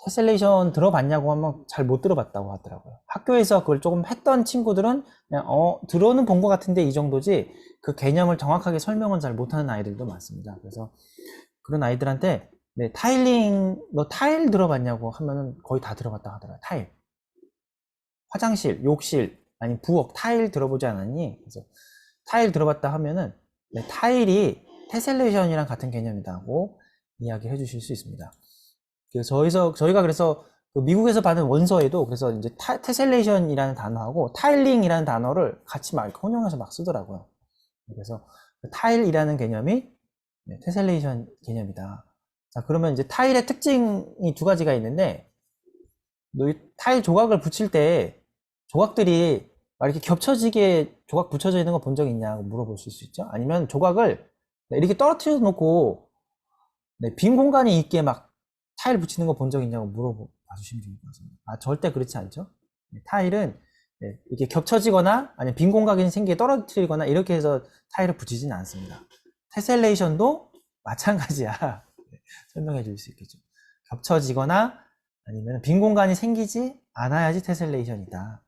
Speaker 1: 테셀레이션 들어봤냐고 하면 잘 못 들어봤다고 하더라고요. 학교에서 그걸 조금 했던 친구들은 그냥 들어는 본 것 같은데 이 정도지 그 개념을 정확하게 설명은 잘 못하는 아이들도 많습니다. 그래서 그런 아이들한테 네, 너 타일 들어봤냐고 하면은 거의 다 들어봤다고 하더라고요. 타일. 화장실, 욕실, 아니 부엌, 타일 들어보지 않았니? 그래서 타일 들어봤다 하면은 네, 타일이 테셀레이션이랑 같은 개념이다고 이야기해 주실 수 있습니다. 저희가 그래서 미국에서 받은 원서에도 그래서 이제 테셀레이션이라는 단어하고 타일링이라는 단어를 같이 막 혼용해서 막 쓰더라고요. 그래서 타일이라는 개념이 테셀레이션 개념이다. 자, 그러면 이제 타일의 특징이 두 가지가 있는데, 이 타일 조각을 붙일 때 조각들이 막 이렇게 겹쳐지게 조각 붙여져 있는 거 본 적 있냐고 물어보실 수 있죠? 아니면 조각을 이렇게 떨어뜨려 놓고 빈 공간이 있게 막 타일 붙이는 거 본 적 있냐고 물어봐 주시면 좋을 것 같습니다. 절대 그렇지 않죠. 타일은 이렇게 겹쳐지거나 아니면 빈 공간이 생기게 떨어뜨리거나 이렇게 해서 타일을 붙이지는 않습니다. 테셀레이션도 마찬가지야. 설명해 줄 수 있겠죠. 겹쳐지거나 아니면 빈 공간이 생기지 않아야지 테셀레이션이다.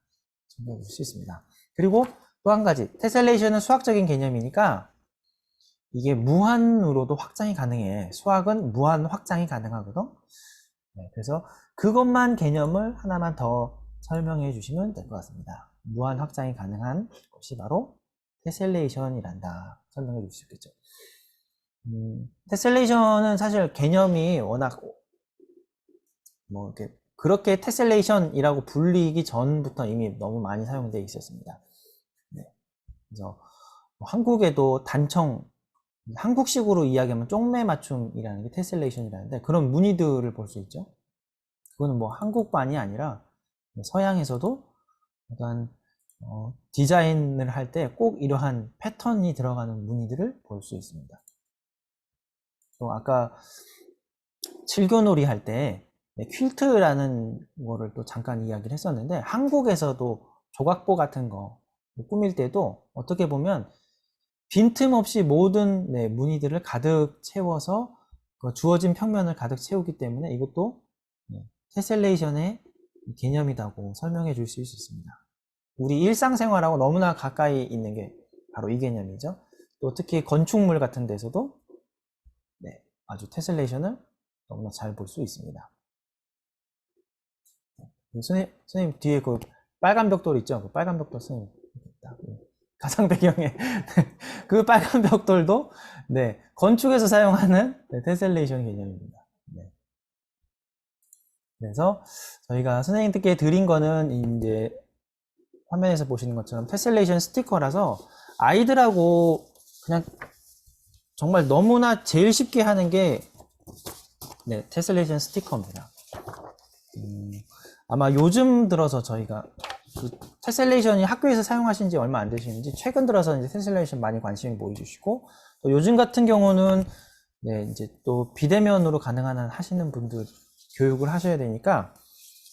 Speaker 1: 설명해 줄 수 있습니다. 그리고 또 한 가지, 테셀레이션은 수학적인 개념이니까 이게 무한으로도 확장이 가능해. 수학은 무한 확장이 가능하거든. 그래서 그것만 개념을 하나만 더 설명해 주시면 될 것 같습니다. 무한 확장이 가능한 것이 바로 테셀레이션이란다. 설명해 줄 수 있겠죠. 테셀레이션은 사실 개념이 워낙 뭐 이렇게 그렇게 테셀레이션이라고 불리기 전부터 이미 너무 많이 사용되어 있었습니다. 네. 그래서 한국에도 단청, 한국식으로 이야기하면 쪽매 맞춤이라는 게 테셀레이션이라는데 그런 무늬들을 볼 수 있죠. 그거는 뭐 한국만이 아니라 서양에서도 어떤 디자인을 할 때 꼭 이러한 패턴이 들어가는 무늬들을 볼 수 있습니다. 또 아까 칠교놀이 할 때 퀼트라는 거를 또 잠깐 이야기를 했었는데 한국에서도 조각보 같은 거 꾸밀 때도 어떻게 보면 빈틈없이 모든 무늬들을 가득 채워서 그 주어진 평면을 가득 채우기 때문에 이것도 테셀레이션의 개념이라고 설명해 줄 수 있습니다. 우리 일상생활하고 너무나 가까이 있는 게 바로 이 개념이죠. 또 특히 건축물 같은 데서도 아주 테셀레이션을 너무나 잘 볼 수 있습니다. 선생님 뒤에 그 빨간 벽돌 있죠? 그 빨간 벽돌 선생님 가상 배경에 그 빨간 벽돌도 건축에서 사용하는 테셀레이션 개념입니다. 그래서 저희가 선생님들께 드린 거는 이제 화면에서 보시는 것처럼 테셀레이션 스티커라서 아이들하고 그냥 정말 너무나 제일 쉽게 하는 게 테셀레이션 스티커입니다. 아마 요즘 들어서 저희가 그 테셀레이션이 학교에서 사용하신 지 얼마 안 되시는지 최근 들어서 이제 테셀레이션 많이 관심을 보여주시고 또 요즘 같은 경우는 이제 또 비대면으로 가능한 한 하시는 분들 교육을 하셔야 되니까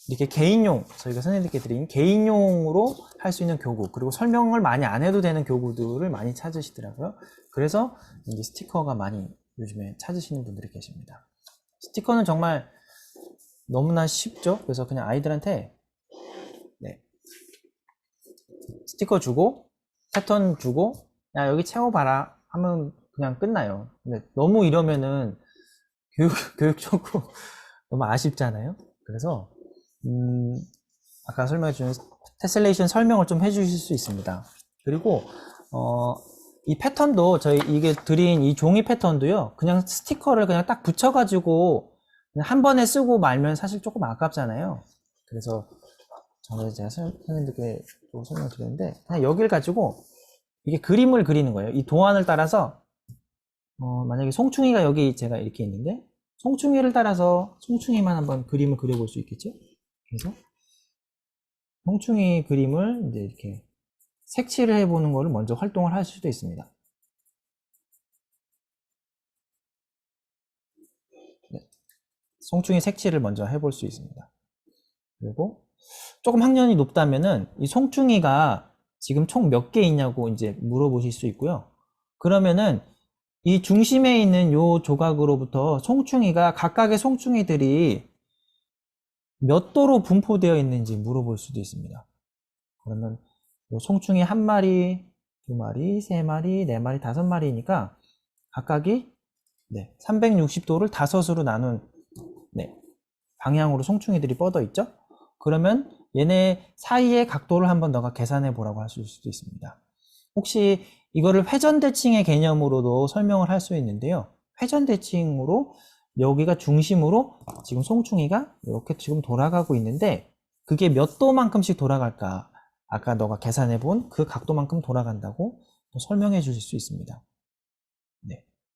Speaker 1: 이렇게 개인용, 저희가 선생님들께 드린 개인용으로 할 수 있는 교구, 그리고 설명을 많이 안 해도 되는 교구들을 많이 찾으시더라고요. 그래서 이제 스티커가 많이 요즘에 찾으시는 분들이 계십니다. 스티커는 정말 너무나 쉽죠? 그래서 그냥 아이들한테 스티커 주고 패턴 주고 야 여기 채워봐라 하면 그냥 끝나요. 근데 너무 이러면은 교육적으로 너무 아쉽잖아요. 그래서 아까 설명해 주신 테셀레이션 설명을 좀 해주실 수 있습니다. 그리고 이 패턴도 저희 이게 드린 이 종이 패턴도요, 그냥 스티커를 그냥 딱 붙여가지고 그냥 한 번에 쓰고 말면 사실 조금 아깝잖아요. 그래서 저는 제가 선생님들께 또 설명을 드렸는데 그냥 여기를 가지고 이게 그림을 그리는 거예요. 이 도안을 따라서 만약에 송충이가 여기 제가 이렇게 있는데 송충이를 따라서 송충이만 한번 그림을 그려볼 수 있겠죠? 그래서 송충이 그림을 이제 이렇게 색칠을 해보는 거를 먼저 활동을 할 수도 있습니다. 송충이 색칠을 먼저 해볼 수 있습니다. 그리고 조금 학년이 높다면은 이 송충이가 지금 총 몇 개 있냐고 이제 물어보실 수 있고요. 그러면은 이 중심에 있는 요 조각으로부터 송충이가 각각의 송충이들이 몇 도로 분포되어 있는지 물어볼 수도 있습니다. 그러면 요 송충이 한 마리, 두 마리, 세 마리, 네 마리, 다섯 마리니까 각각이 360도를 다섯으로 나눈 방향으로 송충이들이 뻗어 있죠. 그러면 얘네 사이의 각도를 한번 너가 계산해 보라고 할 수도 있습니다. 혹시 이거를 회전대칭의 개념으로도 설명을 할 수 있는데요. 회전대칭으로 여기가 중심으로 지금 송충이가 이렇게 지금 돌아가고 있는데 그게 몇 도만큼씩 돌아갈까? 아까 너가 계산해 본 그 각도만큼 돌아간다고 설명해 주실 수 있습니다.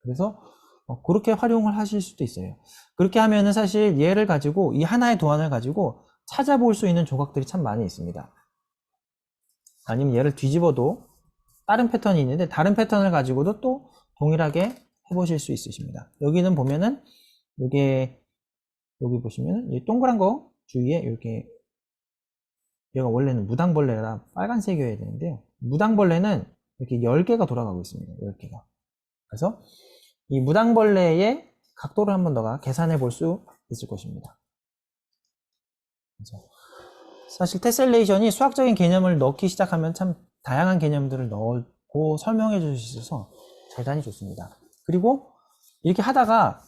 Speaker 1: 그래서 그렇게 활용을 하실 수도 있어요. 그렇게 하면은 사실 얘를 가지고 이 하나의 도안을 가지고 찾아볼 수 있는 조각들이 참 많이 있습니다. 아니면 얘를 뒤집어도 다른 패턴이 있는데 다른 패턴을 가지고도 또 동일하게 해보실 수 있으십니다. 여기는 보면은 여기 보시면은 이 동그란 거 주위에 이렇게 얘가 원래는 무당벌레라 빨간색이어야 되는데요. 무당벌레는 이렇게 10개가 돌아가고 있습니다. 10개가. 그래서 이 무당벌레의 각도를 한번 너가 계산해 볼 수 있을 것입니다. 그래서 사실 테셀레이션이 수학적인 개념을 넣기 시작하면 참 다양한 개념들을 넣고 설명해 줄 수 있어서 대단히 좋습니다. 그리고 이렇게 하다가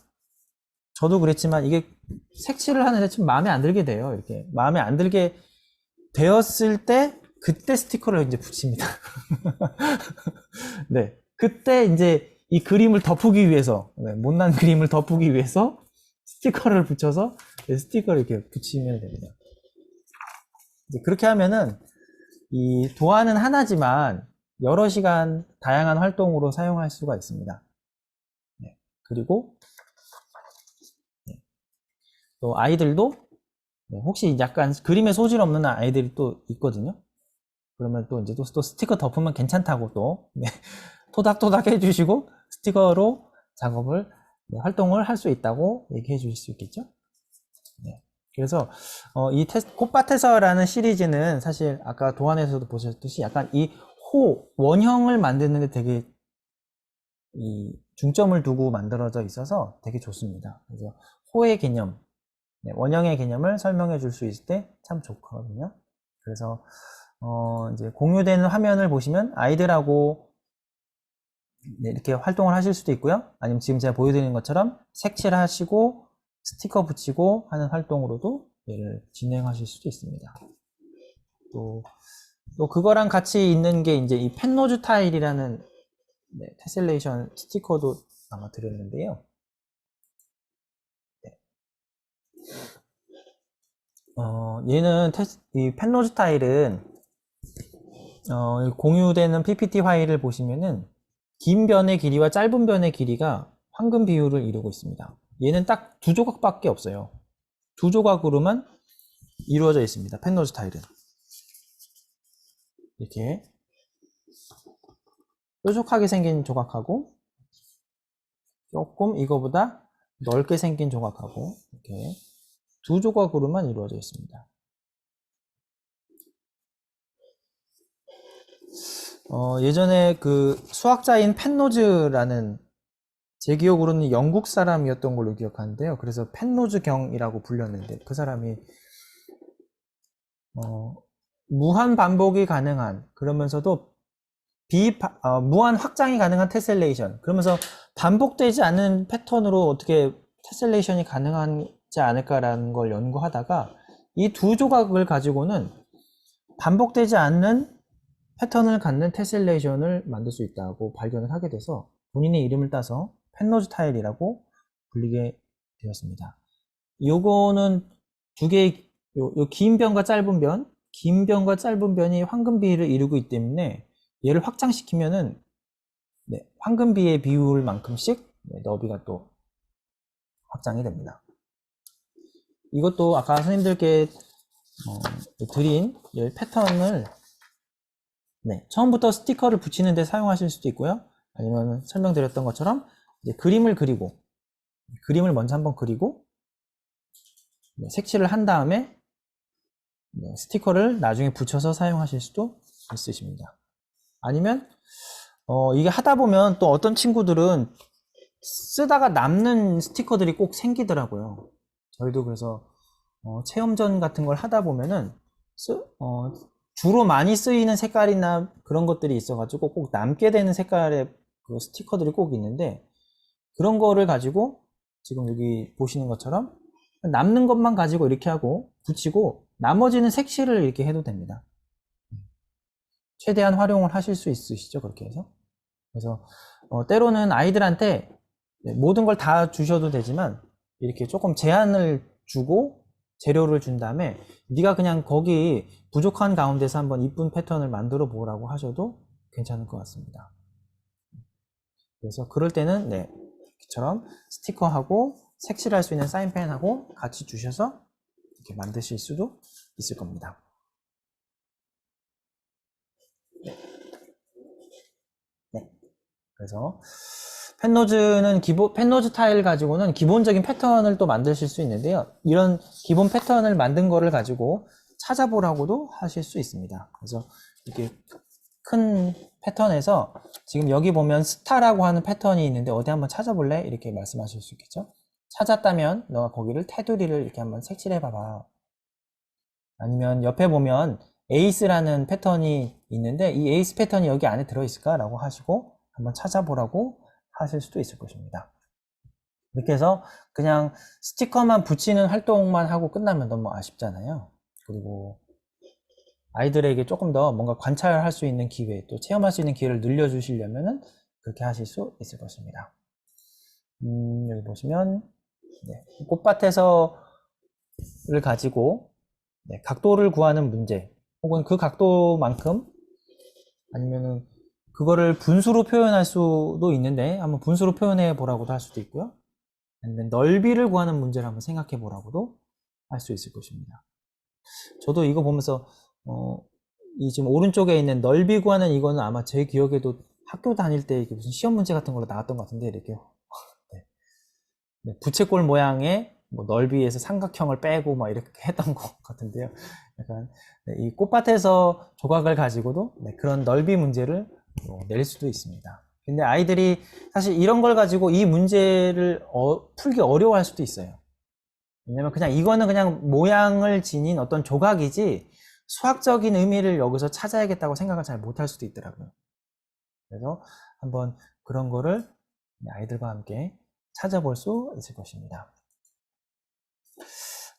Speaker 1: 저도 그랬지만 이게 색칠을 하는데 좀 마음에 안 들게 돼요. 이렇게 마음에 안 들게 되었을 때 그때 스티커를 이제 붙입니다. 그때 이제 이 그림을 덮기 위해서 못난 그림을 덮기 위해서 스티커를 붙여서 스티커를 이렇게 붙이면 됩니다. 이제 그렇게 하면은 이 도안은 하나지만 여러 시간 다양한 활동으로 사용할 수가 있습니다. 네. 그리고 또 아이들도 혹시 약간 그림에 소질 없는 아이들이 또 있거든요. 그러면 또 이제 또 스티커 덮으면 괜찮다고 또 토닥토닥 해주시고 스티커로 작업을 활동을 할 수 있다고 얘기해 주실 수 있겠죠. 네. 그래서 이 꽃밭에서라는 시리즈는 사실 아까 도안에서도 보셨듯이 약간 이 원형을 만드는데 되게 이 중점을 두고 만들어져 있어서 되게 좋습니다. 그래서 호의 개념, 원형의 개념을 설명해 줄 수 있을 때 참 좋거든요. 그래서 이제 공유되는 화면을 보시면 아이들하고 이렇게 활동을 하실 수도 있고요. 아니면 지금 제가 보여드리는 것처럼 색칠 하시고 스티커 붙이고 하는 활동으로도 얘를 진행하실 수도 있습니다. 또 그거랑 같이 있는 게 이제 이 펜노즈 타일이라는 테셀레이션 스티커도 아마 드렸는데요. 얘는 이 펜노즈 타일은 공유되는 PPT 파일을 보시면은 긴 변의 길이와 짧은 변의 길이가 황금 비율을 이루고 있습니다. 얘는 딱 두 조각밖에 없어요. 두 조각으로만 이루어져 있습니다. 펜노즈 타일은 이렇게 뾰족하게 생긴 조각하고 조금 이거보다 넓게 생긴 조각하고 이렇게 두 조각으로만 이루어져 있습니다. 예전에 그 수학자인 펜노즈라는 제 기억으로는 영국 사람이었던 걸로 기억하는데요. 그래서 펜노즈 경이라고 불렸는데 그 사람이 무한 반복이 가능한 그러면서도 무한 확장이 가능한 테셀레이션 그러면서 반복되지 않는 패턴으로 어떻게 테셀레이션이 가능하지 않을까라는 걸 연구하다가 이 두 조각을 가지고는 반복되지 않는 패턴을 갖는 테셀레이션을 만들 수 있다고 발견을 하게 돼서 본인의 이름을 따서 펜노즈 타일이라고 불리게 되었습니다. 요거는 두 개의 긴 변과 짧은 변, 긴 변과 짧은 변이 황금 비율을 이루고 있기 때문에 얘를 확장시키면은 황금 비의 비율만큼씩 너비가 또 확장이 됩니다. 이것도 아까 선생님들께 드린 패턴을 처음부터 스티커를 붙이는 데 사용하실 수도 있고요. 아니면 설명드렸던 것처럼 이제 그림을 그리고 그림을 먼저 한번 그리고 색칠을 한 다음에 스티커를 나중에 붙여서 사용하실 수도 있으십니다. 아니면 이게 하다 보면 또 어떤 친구들은 쓰다가 남는 스티커들이 꼭 생기더라고요. 저희도 그래서 체험전 같은 걸 하다 보면은 주로 많이 쓰이는 색깔이나 그런 것들이 있어가지고 꼭 남게 되는 색깔의 그 스티커들이 꼭 있는데 그런 거를 가지고 지금 여기 보시는 것처럼 남는 것만 가지고 이렇게 하고 붙이고 나머지는 색칠을 이렇게 해도 됩니다. 최대한 활용을 하실 수 있으시죠, 그렇게 해서. 그래서 때로는 아이들한테 모든 걸 다 주셔도 되지만 이렇게 조금 제한을 주고 재료를 준 다음에 네가 그냥 거기 부족한 가운데서 한번 이쁜 패턴을 만들어 보라고 하셔도 괜찮을 것 같습니다. 그래서 그럴 때는 이처럼 스티커하고 색칠할 수 있는 사인펜하고 같이 주셔서 이렇게 만드실 수도 있을 겁니다. 그래서 펜노즈 타일 가지고는 기본적인 패턴을 또 만드실 수 있는데요. 이런 기본 패턴을 만든 거를 가지고 찾아보라고도 하실 수 있습니다. 그래서 이렇게 큰 패턴에서 지금 여기 보면 스타라고 하는 패턴이 있는데 어디 한번 찾아볼래? 이렇게 말씀하실 수 있겠죠. 찾았다면 너가 거기를 테두리를 이렇게 한번 색칠해 봐봐. 아니면 옆에 보면 에이스라는 패턴이 있는데 이 에이스 패턴이 여기 안에 들어있을까? 라고 하시고 한번 찾아보라고 하실 수도 있을 것입니다. 이렇게 해서 그냥 스티커만 붙이는 활동만 하고 끝나면 너무 아쉽잖아요. 그리고 아이들에게 조금 더 뭔가 관찰할 수 있는 기회, 또 체험할 수 있는 기회를 늘려주시려면은 그렇게 하실 수 있을 것입니다. 여기 보시면 네, 꽃밭에서를 가지고 네, 각도를 구하는 문제, 혹은 그 각도만큼 아니면은 그거를 분수로 표현할 수도 있는데 한번 분수로 표현해 보라고도 할 수도 있고요. 아니면 넓이를 구하는 문제를 한번 생각해 보라고도 할 수 있을 것입니다. 저도 이거 보면서 이 지금 오른쪽에 있는 넓이 구하는 이거는 아마 제 기억에도 학교 다닐 때 이게 무슨 시험 문제 같은 걸로 나왔던 것 같은데 이렇게 네. 네, 부채꼴 모양의 뭐 넓이에서 삼각형을 빼고 막 이렇게 했던 것 같은데요. 약간 네, 이 꽃밭에서 조각을 가지고도 네, 그런 넓이 문제를 낼 수도 있습니다. 근데 아이들이 사실 이런 걸 가지고 이 문제를 풀기 어려워할 수도 있어요. 왜냐면 그냥 이거는 그냥 모양을 지닌 어떤 조각이지 수학적인 의미를 여기서 찾아야겠다고 생각을 잘 못할 수도 있더라고요. 그래서 한번 그런 거를 아이들과 함께 찾아볼 수 있을 것입니다.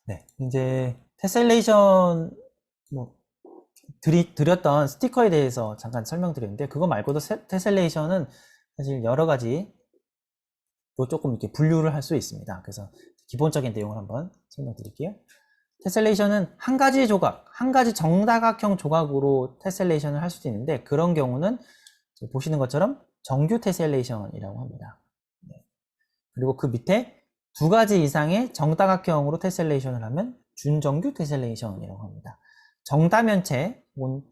Speaker 1: 네, 이제 테셀레이션 드렸던 스티커에 대해서 잠깐 설명드렸는데 그거 말고도 테셀레이션은 사실 여러 가지로 조금 이렇게 분류를 할 수 있습니다. 그래서 기본적인 내용을 한번 설명드릴게요. 테셀레이션은 한 가지 조각, 한 가지 정다각형 조각으로 테셀레이션을 할 수도 있는데 그런 경우는 보시는 것처럼 정규 테셀레이션이라고 합니다. 네. 그리고 그 밑에 두 가지 이상의 정다각형으로 테셀레이션을 하면 준정규 테셀레이션이라고 합니다. 정다면체, 혹은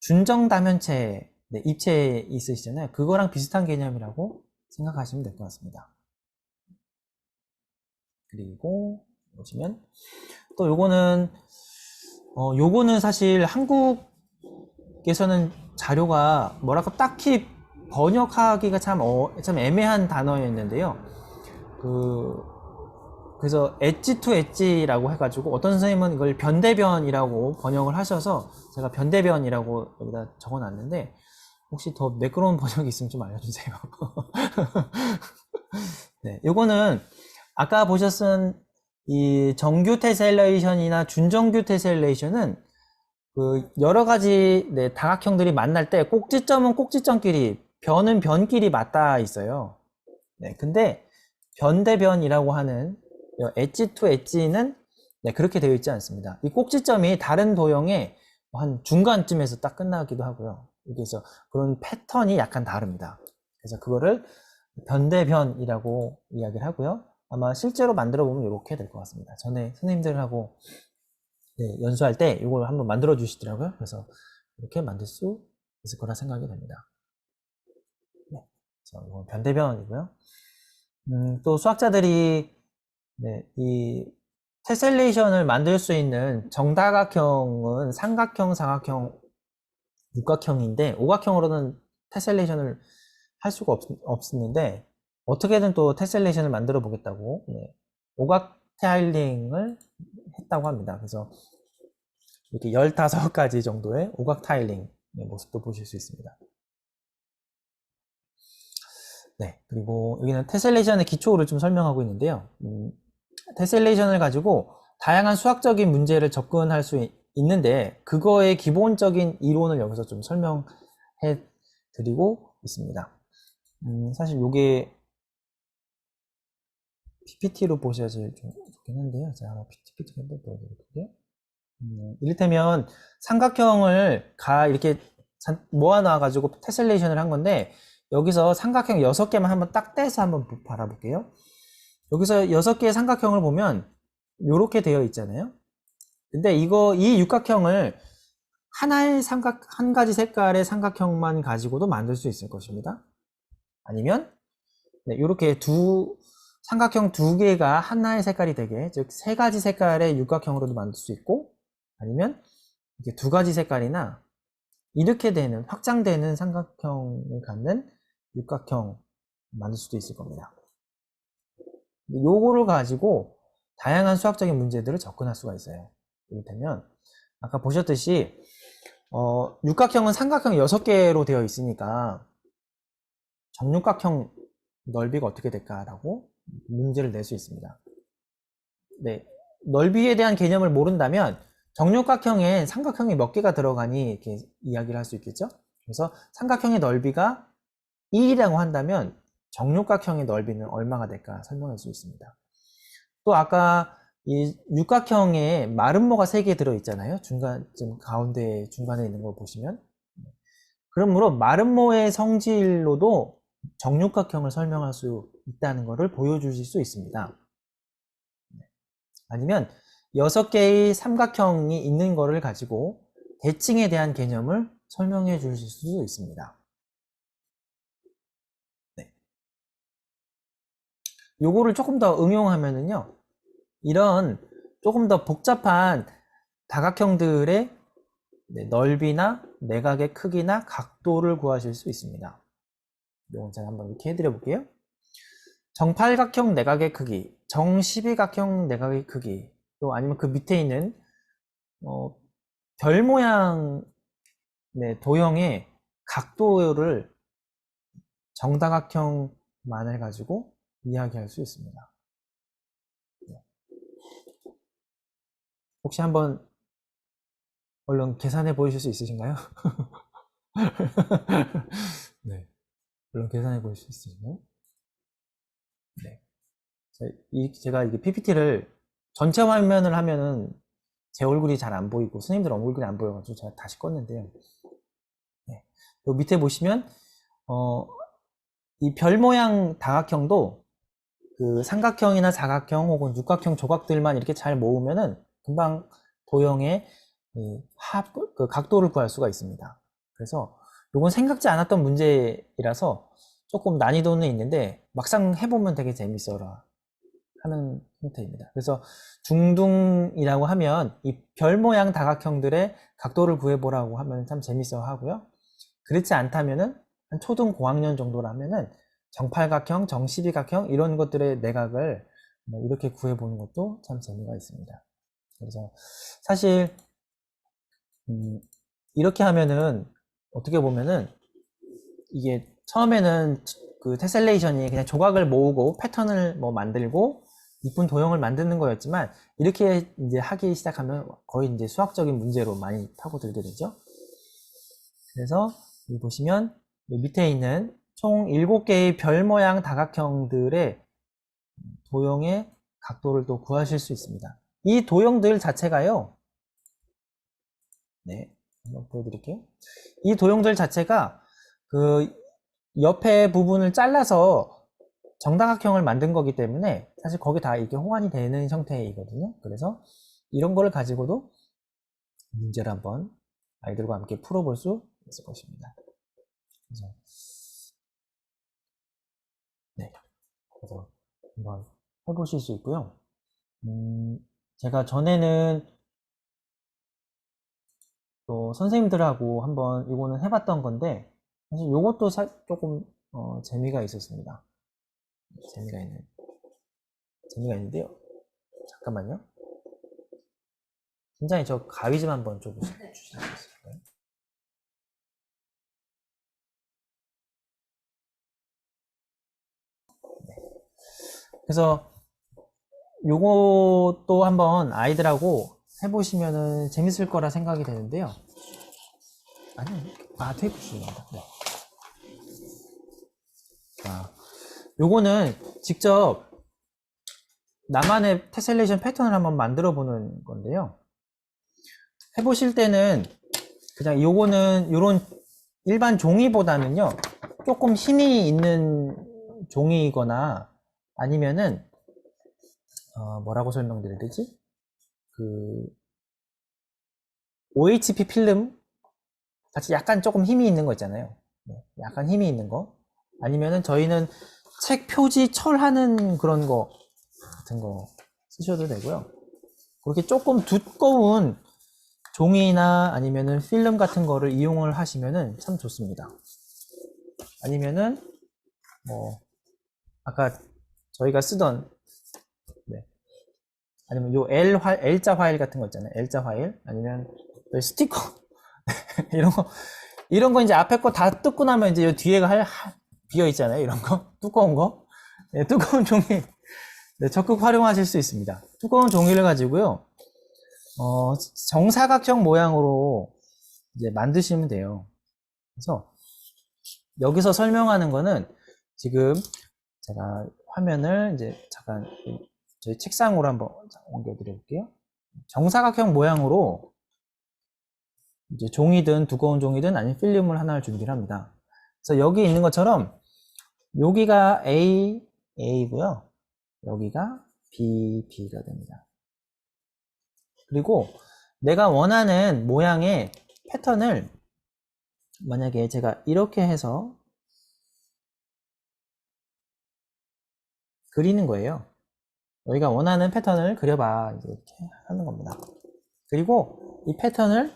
Speaker 1: 준정다면체, 네, 입체 있으시잖아요. 그거랑 비슷한 개념이라고 생각하시면 될 것 같습니다. 그리고 보시면 또 요거는 사실 한국에서는 자료가 뭐랄까 딱히 번역하기가 참 애매한 단어였는데요. 그래서 엣지 투 엣지라고 해가지고 어떤 선생님은 이걸 변대변이라고 번역을 하셔서 제가 변대변이라고 여기다 적어놨는데 혹시 더 매끄러운 번역이 있으면 좀 알려주세요. 네, 요거는 아까 보셨던 이 정규 테셀레이션이나 준정규 테셀레이션은 그 여러 가지 네, 다각형들이 만날 때 꼭지점은 꼭지점끼리, 변은 변끼리 맞닿아 있어요. 네, 근데 변대변이라고 하는 엣지 투 엣지는 네, 그렇게 되어 있지 않습니다. 이 꼭지점이 다른 도형의 한 중간쯤에서 딱 끝나기도 하고요. 그래서 그런 패턴이 약간 다릅니다. 그래서 그거를 변대변이라고 이야기를 하고요. 아마 실제로 만들어 보면 이렇게 될 것 같습니다. 전에 선생님들하고 네, 연수할 때 이걸 한번 만들어 주시더라고요. 그래서 이렇게 만들 수 있을 거라 생각이 됩니다. 네, 이건 변대변이고요. 또 수학자들이 네, 이 테셀레이션을 만들 수 있는 정다각형은 삼각형, 사각형, 육각형인데 오각형으로는 테셀레이션을 할 수가 없었는데 어떻게든 또 테셀레이션을 만들어 보겠다고 네, 오각 타일링을 했다고 합니다. 그래서 이렇게 15가지 정도의 오각 타일링 모습도 보실 수 있습니다. 네, 그리고 여기는 테셀레이션의 기초를 좀 설명하고 있는데요. 테셀레이션을 가지고 다양한 수학적인 문제를 접근할 수 있는데 그거의 기본적인 이론을 여기서 좀 설명해 드리고 있습니다. 사실 이게 PPT로 보셔야 제일 좀 좋긴 한데요. 제가 한번 PPT 한번 보여드릴게요. 이를테면 삼각형을 이렇게 모아놔가지고 테셀레이션을 한 건데 여기서 삼각형 6개만 한번 딱 떼서 한번 바라볼게요. 여기서 6개의 삼각형을 보면 이렇게 되어 있잖아요. 근데 이 육각형을 한 가지 색깔의 삼각형만 가지고도 만들 수 있을 것입니다. 아니면 이렇게 삼각형 2개가 하나의 색깔이 되게, 즉 3가지 색깔의 육각형으로도 만들 수 있고, 아니면 이렇게 2가지 색깔이나 이렇게 되는 확장되는 삼각형을 갖는 육각형 만들 수도 있을 겁니다. 요거를 가지고 다양한 수학적인 문제들을 접근할 수가 있어요. 이를테면 아까 보셨듯이 육각형은 삼각형 6개로 되어 있으니까 정육각형 넓이가 어떻게 될까라고 문제를 낼 수 있습니다. 네, 넓이에 대한 개념을 모른다면 정육각형에 삼각형이 몇 개가 들어가니 이렇게 이야기를 할 수 있겠죠. 그래서 삼각형의 넓이가 1이라고 한다면 정육각형의 넓이는 얼마가 될까 설명할 수 있습니다. 또 아까 이 육각형에 마름모가 3개 들어있잖아요. 중간쯤 가운데 중간에 있는 걸 보시면. 그러므로 마름모의 성질로도 정육각형을 설명할 수 있다는 것을 보여주실 수 있습니다. 아니면 6개의 삼각형이 있는 것을 가지고 대칭에 대한 개념을 설명해 주실 수도 있습니다. 네. 요거를 조금 더 응용하면은요, 이런 조금 더 복잡한 다각형들의 넓이나 내각의 크기나 각도를 구하실 수 있습니다. 이건 제가 한번 이렇게 해드려 볼게요. 정팔각형 내각의 크기, 정십이각형 내각의 크기, 또 아니면 그 밑에 있는 별 모양 도형의 각도를 정다각형만을 가지고 이야기할 수 있습니다. 혹시 한번 얼른 계산해 보실 수 있으신가요? 네, 얼른 계산해 보실 수 있으신가요? 네. 제가 이게 PPT를 전체 화면을 하면은 제 얼굴이 잘 안 보이고 선생님들 얼굴이 안 보여가지고 제가 다시 껐는데요. 네. 요 밑에 보시면 이 별 모양 다각형도 그 삼각형이나 사각형 혹은 육각형 조각들만 이렇게 잘 모으면은 금방 도형의 그 각도를 구할 수가 있습니다. 그래서 이건 생각지 않았던 문제이라서 조금 난이도는 있는데 막상 해보면 되게 재밌어라 하는 형태입니다. 그래서 중둥이라고 하면 이 별 모양 다각형들의 각도를 구해보라고 하면 참 재밌어 하고요. 그렇지 않다면은 한 초등 고학년 정도라면은 정팔각형, 정십이각형 이런 것들의 내각을 이렇게 구해보는 것도 참 재미가 있습니다. 그래서 사실 이렇게 하면은 어떻게 보면은 이게 처음에는 그 테셀레이션이 그냥 조각을 모으고 패턴을 만들고 이쁜 도형을 만드는 거였지만 이렇게 이제 하기 시작하면 거의 이제 수학적인 문제로 많이 파고들게 되죠. 그래서 여기 보시면 여기 밑에 있는 총 7개의 별 모양 다각형들의 도형의 각도를 또 구하실 수 있습니다. 이 도형들 자체가요. 네, 한번 보여드릴게요. 이 도형들 자체가 그 옆에 부분을 잘라서 정다각형을 만든 거기 때문에 사실 거기 다 이렇게 호환이 되는 형태이거든요. 그래서 이런 거를 가지고도 문제를 한번 아이들과 함께 풀어볼 수 있을 것입니다. 그래서 네, 그래서 한번 해보실 수 있고요. 제가 전에는 또 선생님들하고 한번 이거는 해봤던 건데 사실 이것도 조금 재미가 있었습니다. 재미가 있는데요. 잠깐만요. 팀장님 저 가위 좀 한번 좀 주실 수 있을까요? 네. 그래서 요것도 한번 아이들하고 해보시면은 재밌을 거라 생각이 되는데요. 테이프 주십니다. 네. 자, 요거는 직접 나만의 테셀레이션 패턴을 한번 만들어 보는 건데요. 해보실 때는 그냥 요거는 요런 일반 종이보다는요 조금 힘이 있는 종이거나 아니면은 뭐라고 설명드려야 되지? 그 OHP 필름 같이 약간 조금 힘이 있는 거 있잖아요. 네, 약간 힘이 있는 거 아니면은 저희는 책 표지 철하는 그런 거 같은 거 쓰셔도 되고요. 그렇게 조금 두꺼운 종이나 아니면은 필름 같은 거를 이용을 하시면은 참 좋습니다. 아니면은 아까 저희가 쓰던 아니면 요 L자 파일 같은 거 있잖아요. L자 파일 아니면 스티커 이런 거 이제 앞에 거 다 뜯고 나면 이제 요 뒤에가 비어 있잖아요. 이런 거 두꺼운 거 두꺼운 종이 적극 활용하실 수 있습니다. 두꺼운 종이를 가지고요 정사각형 모양으로 이제 만드시면 돼요. 그래서 여기서 설명하는 거는 지금 제가 화면을 이제 잠깐 저희 책상으로 한번 옮겨드려 볼게요. 정사각형 모양으로 이제 종이든 두꺼운 종이든 아니면 필름을 하나를 준비를 합니다. 그래서 여기 있는 것처럼 여기가 A고요. 여기가 B가 됩니다. 그리고 내가 원하는 모양의 패턴을 만약에 제가 이렇게 해서 그리는 거예요. 여기가 원하는 패턴을 그려봐. 이제 이렇게 하는 겁니다. 그리고 이 패턴을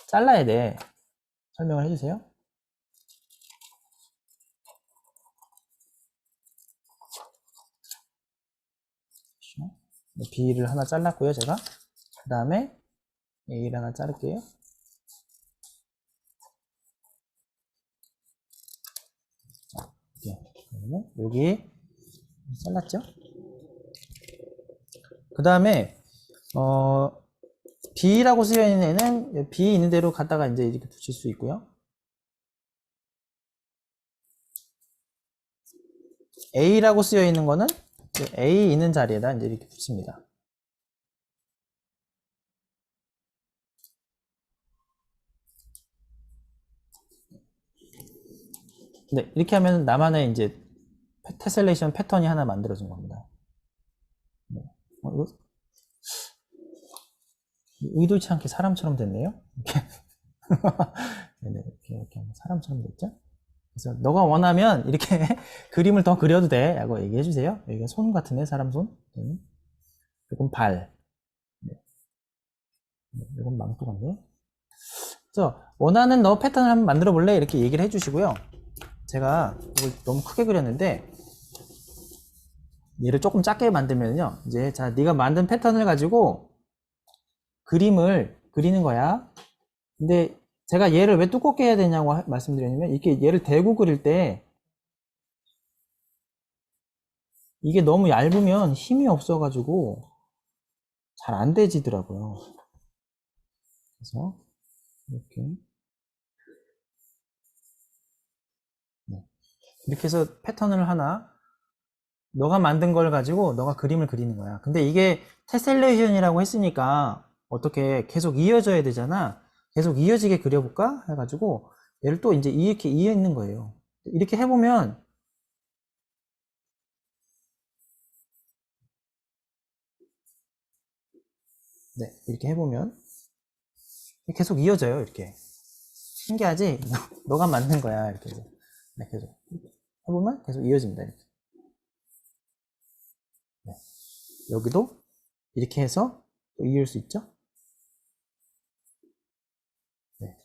Speaker 1: 잘라야 돼. 설명을 해주세요. B를 하나 잘랐고요, 제가. 그 다음에 A를 하나 자를게요. 자, 이렇게. 여기 잘랐죠? 그 다음에 B라고 쓰여 있는 애는 B 있는 대로 갖다가 이제 이렇게 붙일 수 있고요. A라고 쓰여 있는 거는 A 있는 자리에다 이제 이렇게 붙입니다. 네, 이렇게 하면 나만의 이제 테셀레이션 패턴이 하나 만들어진 겁니다. 네. 이거 의도치 않게 사람처럼 됐네요. 이렇게. 네, 이렇게 하면 사람처럼 됐죠? 그래서 너가 원하면 이렇게 그림을 더 그려도 돼 라고 얘기해 주세요. 여기가 손 같은데, 사람 손. 이건 발. 네. 이건 망토 같네. 그래서 원하는 너 패턴을 한번 만들어 볼래? 이렇게 얘기를 해 주시고요. 제가 이걸 너무 크게 그렸는데 얘를 조금 작게 만들면요, 이제 자, 네가 만든 패턴을 가지고 그림을 그리는 거야. 근데 제가 얘를 왜 두껍게 해야 되냐고 말씀드렸냐면, 이렇게 얘를 대고 그릴 때 이게 너무 얇으면 힘이 없어가지고 잘 안 되지더라고요. 그래서 이렇게 이렇게 해서 패턴을 하나, 너가 만든 걸 가지고 너가 그림을 그리는 거야. 근데 이게 테셀레이션이라고 했으니까 어떻게 계속 이어져야 되잖아. 계속 이어지게 그려볼까 해가지고 얘를 또 이제 이렇게 이어 있는 거예요. 이렇게 해보면 네, 이렇게 해보면 계속 이어져요. 이렇게 신기하지? 너가 만든 거야. 이렇게 해서 네, 계속 해보면 계속 이어집니다. 이렇게. 네. 여기도 이렇게 해서 또 이을 수 있죠? 네.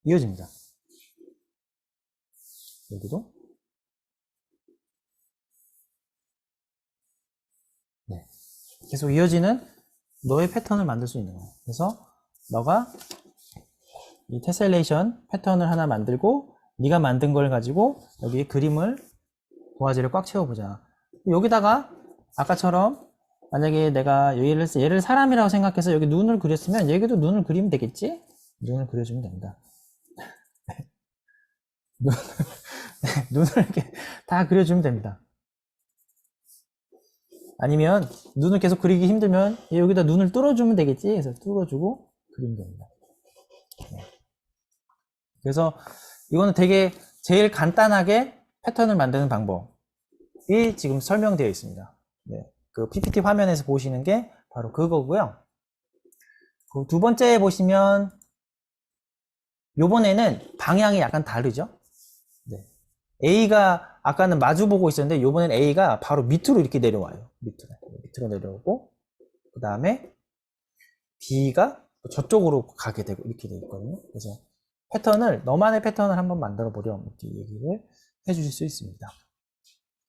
Speaker 1: 이어집니다. 여기도. 네. 계속 이어지는 너의 패턴을 만들 수 있는 거예요. 그래서 너가 이 테셀레이션 패턴을 하나 만들고 네가 만든 걸 가지고 여기 그림을, 도화지를 꽉 채워보자. 여기다가 아까처럼 만약에 내가 얘를 사람이라고 생각해서 여기 눈을 그렸으면 여기도 눈을 그리면 되겠지? 눈을 그려주면 됩니다. 눈을 이렇게 다 그려주면 됩니다. 아니면 눈을 계속 그리기 힘들면 여기다 눈을 뚫어주면 되겠지? 그래서 뚫어주고 그리면 됩니다. 그래서 이거는 되게 제일 간단하게 패턴을 만드는 방법이 지금 설명되어 있습니다. 네, 그 PPT 화면에서 보시는 게 바로 그거고요. 그 두 번째 보시면 요번에는 방향이 약간 다르죠. 네. A가 아까는 마주 보고 있었는데 요번엔 A가 바로 밑으로 이렇게 내려와요. 밑으로 내려오고, 그 다음에 B가 저쪽으로 가게 되고 이렇게 되어 있거든요. 그래서 패턴을, 너만의 패턴을 한번 만들어 보렴 이렇게 얘기를 해 주실 수 있습니다.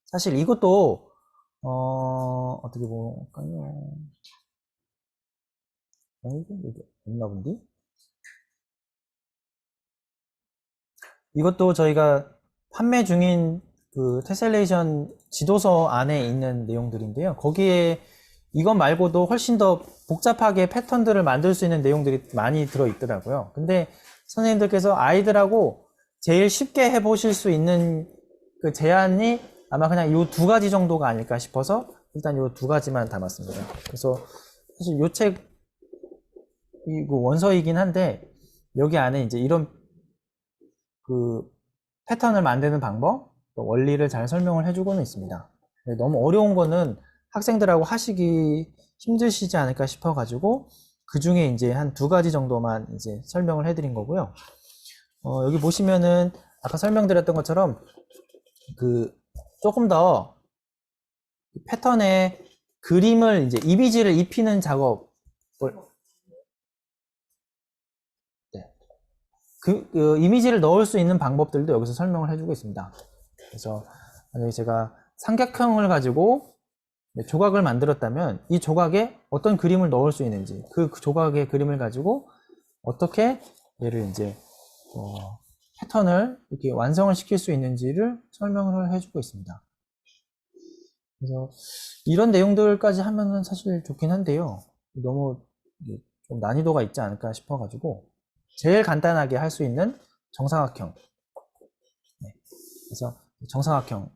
Speaker 1: 사실 이것도 어떻게 볼까요? 여기 없나 본데? 이것도 저희가 판매 중인 그 테셀레이션 지도서 안에 있는 내용들인데요. 거기에 이것 말고도 훨씬 더 복잡하게 패턴들을 만들 수 있는 내용들이 많이 들어 있더라고요. 근데 선생님들께서 아이들하고 제일 쉽게 해보실 수 있는 그 제안이 아마 그냥 이 두 가지 정도가 아닐까 싶어서 일단 요 두 가지만 담았습니다. 그래서 사실 요 책 이거 원서이긴 한데 여기 안에 이제 이런 그 패턴을 만드는 방법, 또 원리를 잘 설명을 해주고는 있습니다. 너무 어려운 거는 학생들하고 하시기 힘드시지 않을까 싶어가지고 그 중에 이제 한 두 가지 정도만 이제 설명을 해드린 거고요. 여기 보시면은 아까 설명드렸던 것처럼 그 조금 더 패턴에 그림을 이제 이미지를 입히는 작업을 그 이미지를 넣을 수 있는 방법들도 여기서 설명을 해주고 있습니다. 그래서 만약에 제가 삼각형을 가지고 조각을 만들었다면 이 조각에 어떤 그림을 넣을 수 있는지, 그 조각의 그림을 가지고 어떻게 얘를 이제 패턴을 이렇게 완성을 시킬 수 있는지를 설명을 해주고 있습니다. 그래서 이런 내용들까지 하면은 사실 좋긴 한데요. 너무 좀 난이도가 있지 않을까 싶어가지고 제일 간단하게 할 수 있는 정사각형. 네. 그래서 정사각형으로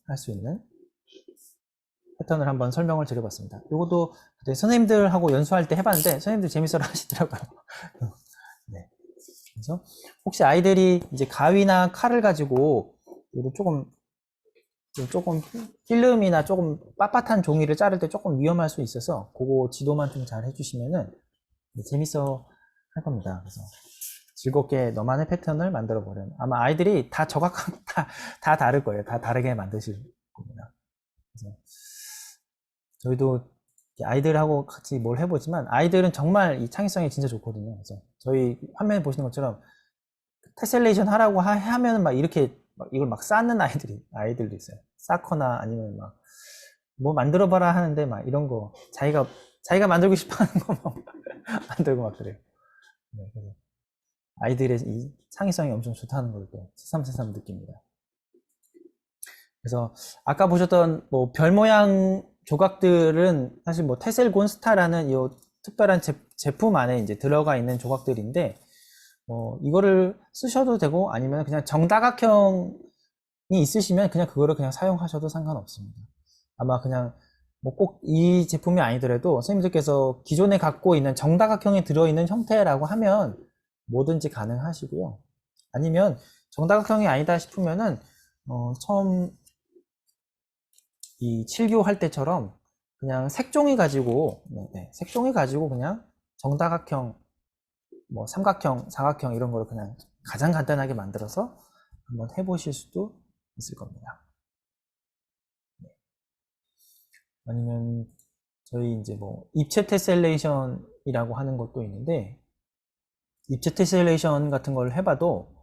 Speaker 1: 할 수 있는 패턴을 한번 설명을 드려봤습니다. 이것도 그때 선생님들하고 연수할 때 해봤는데 선생님들 재밌어 하시더라고요. 네. 그래서 혹시 아이들이 이제 가위나 칼을 가지고 조금 필름이나 조금 빳빳한 종이를 자를 때 조금 위험할 수 있어서 그거 지도만 좀 잘 해주시면은 재밌어 할 겁니다. 그래서 즐겁게 너만의 패턴을 만들어 보려면 아마 아이들이 다 다 다를 거예요. 다 다르게 만드실 겁니다. 그래서 저희도 아이들하고 같이 뭘 해보지만 아이들은 정말 이 창의성이 진짜 좋거든요. 그래서 저희 화면에 보시는 것처럼 테셀레이션 하라고 하면은 막 이렇게 이걸 막 쌓는 아이들도 있어요. 쌓거나 아니면 막 뭐 만들어봐라 하는데 막 이런 거 자기가 만들고 싶어하는 거 막 만들고 막 그래요. 네, 그래서 아이들의 이 창의성이 엄청 좋다는 걸 또 새삼 느낍니다. 그래서 아까 보셨던 뭐 별 모양 조각들은 사실 뭐 테셀곤스타라는 이 특별한 제품 안에 이제 들어가 있는 조각들인데 이거를 쓰셔도 되고 아니면 그냥 정다각형이 있으시면 그냥 그거를 그냥 사용하셔도 상관없습니다. 아마 그냥 뭐 꼭 이 제품이 아니더라도 선생님들께서 기존에 갖고 있는 정다각형에 들어있는 형태라고 하면 뭐든지 가능하시고요. 아니면 정다각형이 아니다 싶으면은 처음 이 7교 할 때처럼 그냥 색종이 가지고 색종이 가지고 그냥 정다각형 뭐 삼각형, 사각형 이런 거를 그냥 가장 간단하게 만들어서 한번 해보실 수도 있을 겁니다. 아니면 저희 이제 뭐 입체 테셀레이션이라고 하는 것도 있는데 입체 테셀레이션 같은 걸 해봐도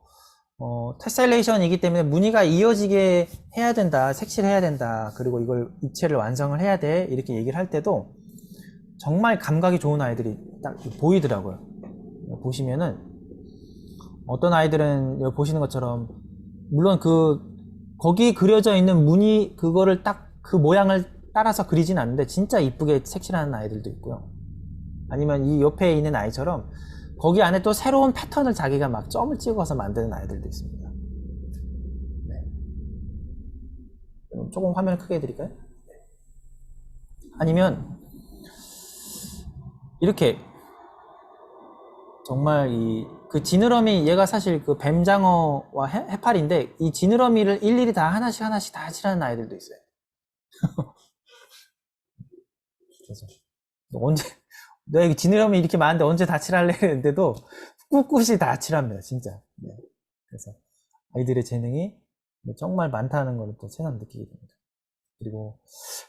Speaker 1: 테셀레이션이기 때문에 무늬가 이어지게 해야 된다, 색칠해야 된다, 그리고 이걸 입체를 완성을 해야 돼 이렇게 얘기를 할 때도 정말 감각이 좋은 아이들이 딱 보이더라고요. 보시면은 어떤 아이들은 여기 보시는 것처럼 물론 거기 그려져 있는 무늬 그거를 딱 그 모양을 따라서 그리진 않는데 진짜 이쁘게 색칠하는 아이들도 있고요. 아니면 이 옆에 있는 아이처럼 거기 안에 또 새로운 패턴을 자기가 막 점을 찍어서 만드는 아이들도 있습니다. 네. 조금 화면을 크게 해드릴까요? 아니면 이렇게 정말 그 지느러미 얘가 사실 그 뱀장어와 해파리인데 이 지느러미를 일일이 다 하나씩 다 칠하는 아이들도 있어요. 그래서 언제 내가 여기 지느러미 이렇게 많은데 언제 다 칠할래 했는데도 꿋꿋이 다 칠합니다, 진짜. 네. 그래서 아이들의 재능이 정말 많다는 걸 또 새삼 느끼게 됩니다. 그리고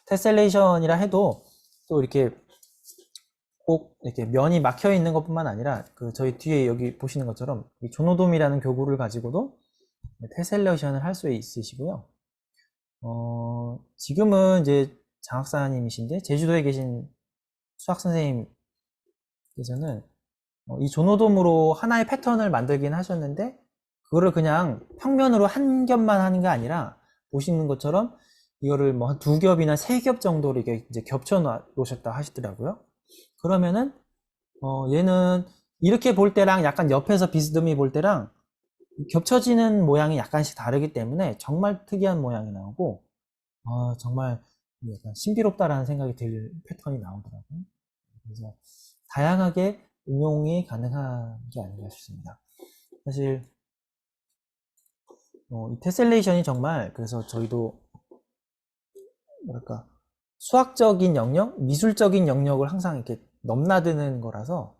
Speaker 1: 테셀레이션이라 해도 또 이렇게 꼭 이렇게 면이 막혀 있는 것뿐만 아니라 저희 뒤에 여기 보시는 것처럼 이 조노돔이라는 교구를 가지고도 테셀레이션을 할 수 있으시고요. 지금은 이제 장학사님이신데 제주도에 계신 수학 선생님께서는 이 조노돔으로 하나의 패턴을 만들긴 하셨는데 그거를 그냥 평면으로 한 겹만 하는 게 아니라 보시는 것처럼 이거를 뭐 한 2겹이나 3겹 정도로 이렇게 이제 겹쳐 놓으셨다 하시더라고요. 그러면은 얘는 이렇게 볼 때랑 약간 옆에서 비스듬히 볼 때랑 겹쳐지는 모양이 약간씩 다르기 때문에 정말 특이한 모양이 나오고 정말 약간 신비롭다라는 생각이 들 패턴이 나오더라고요. 그래서 다양하게 응용이 가능한 게 아닌가 싶습니다. 사실 이 테셀레이션이 정말 그래서 저희도 뭐랄까 수학적인 영역, 미술적인 영역을 항상 이렇게 넘나드는 거라서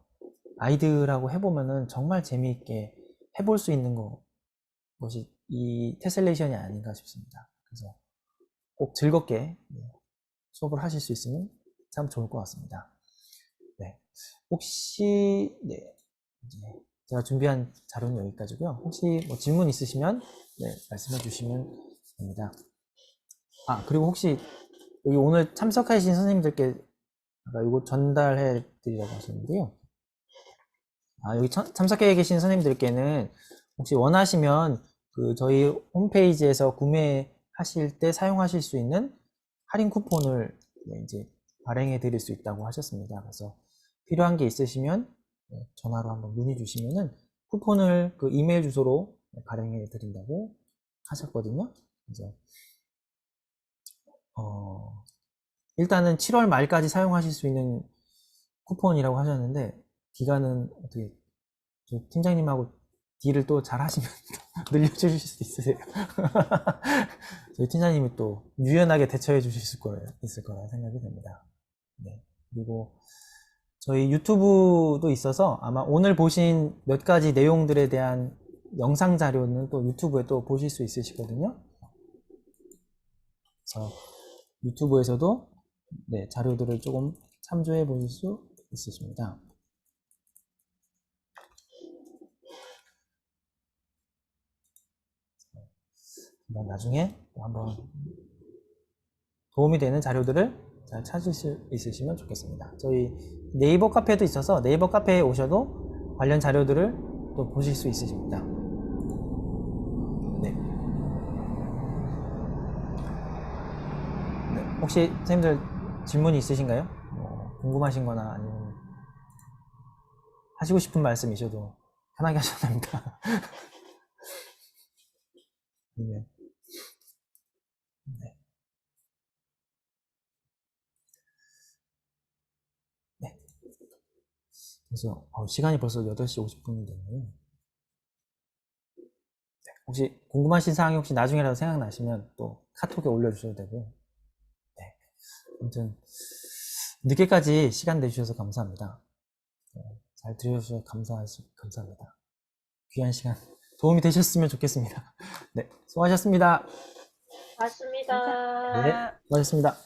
Speaker 1: 아이들하고 해보면은 정말 재미있게 해볼 수 있는 것이 이 테셀레이션이 아닌가 싶습니다. 그래서 꼭 즐겁게 수업을 하실 수 있으면 참 좋을 것 같습니다. 네. 혹시 이제 제가 준비한 자료는 여기까지고요. 혹시 뭐 질문 있으시면 말씀해 주시면 됩니다. 그리고 혹시 여기 오늘 참석하신 선생님들께 아까 이거 전달해 드리라고 하셨는데요. 여기 참석해 계신 선생님들께는 혹시 원하시면 그 저희 홈페이지에서 구매하실 때 사용하실 수 있는 할인 쿠폰을 이제 발행해 드릴 수 있다고 하셨습니다. 그래서 필요한 게 있으시면 전화로 한번 문의 주시면은 쿠폰을 그 이메일 주소로 발행해 드린다고 하셨거든요. 그래서 일단은 7월 말까지 사용하실 수 있는 쿠폰이라고 하셨는데 기간은 어떻게 팀장님하고 딜을 또 잘 하시면 늘려주실 수도 있으세요. 저희 팀장님이 또 유연하게 대처해 주실 있을 거라 생각이 됩니다. 네. 그리고 저희 유튜브도 있어서 아마 오늘 보신 몇 가지 내용들에 대한 영상 자료는 또 유튜브에 또 보실 수 있으시거든요. 그래서 유튜브에서도 자료들을 조금 참조해 보실 수 있으십니다. 나중에 한번 도움이 되는 자료들을 잘 찾을 수 있으시면 좋겠습니다. 저희 네이버 카페도 있어서 네이버 카페에 오셔도 관련 자료들을 또 보실 수 있으십니다. 네. 혹시 선생님들 질문이 있으신가요? 궁금하신 거나 아니면 하시고 싶은 말씀이셔도 편하게 하셔도 됩니다. 네. 그래서 시간이 벌써 8시 50분이 됐네요. 혹시 궁금하신 사항이 혹시 나중에라도 생각나시면 또 카톡에 올려주셔도 되고요. 아무튼 늦게까지 시간 내주셔서 감사합니다. 잘 들으셔서 감사합니다. 귀한 시간 도움이 되셨으면 좋겠습니다. 네, 수고하셨습니다.
Speaker 5: 맞습니다.
Speaker 1: 네, 수고하셨습니다.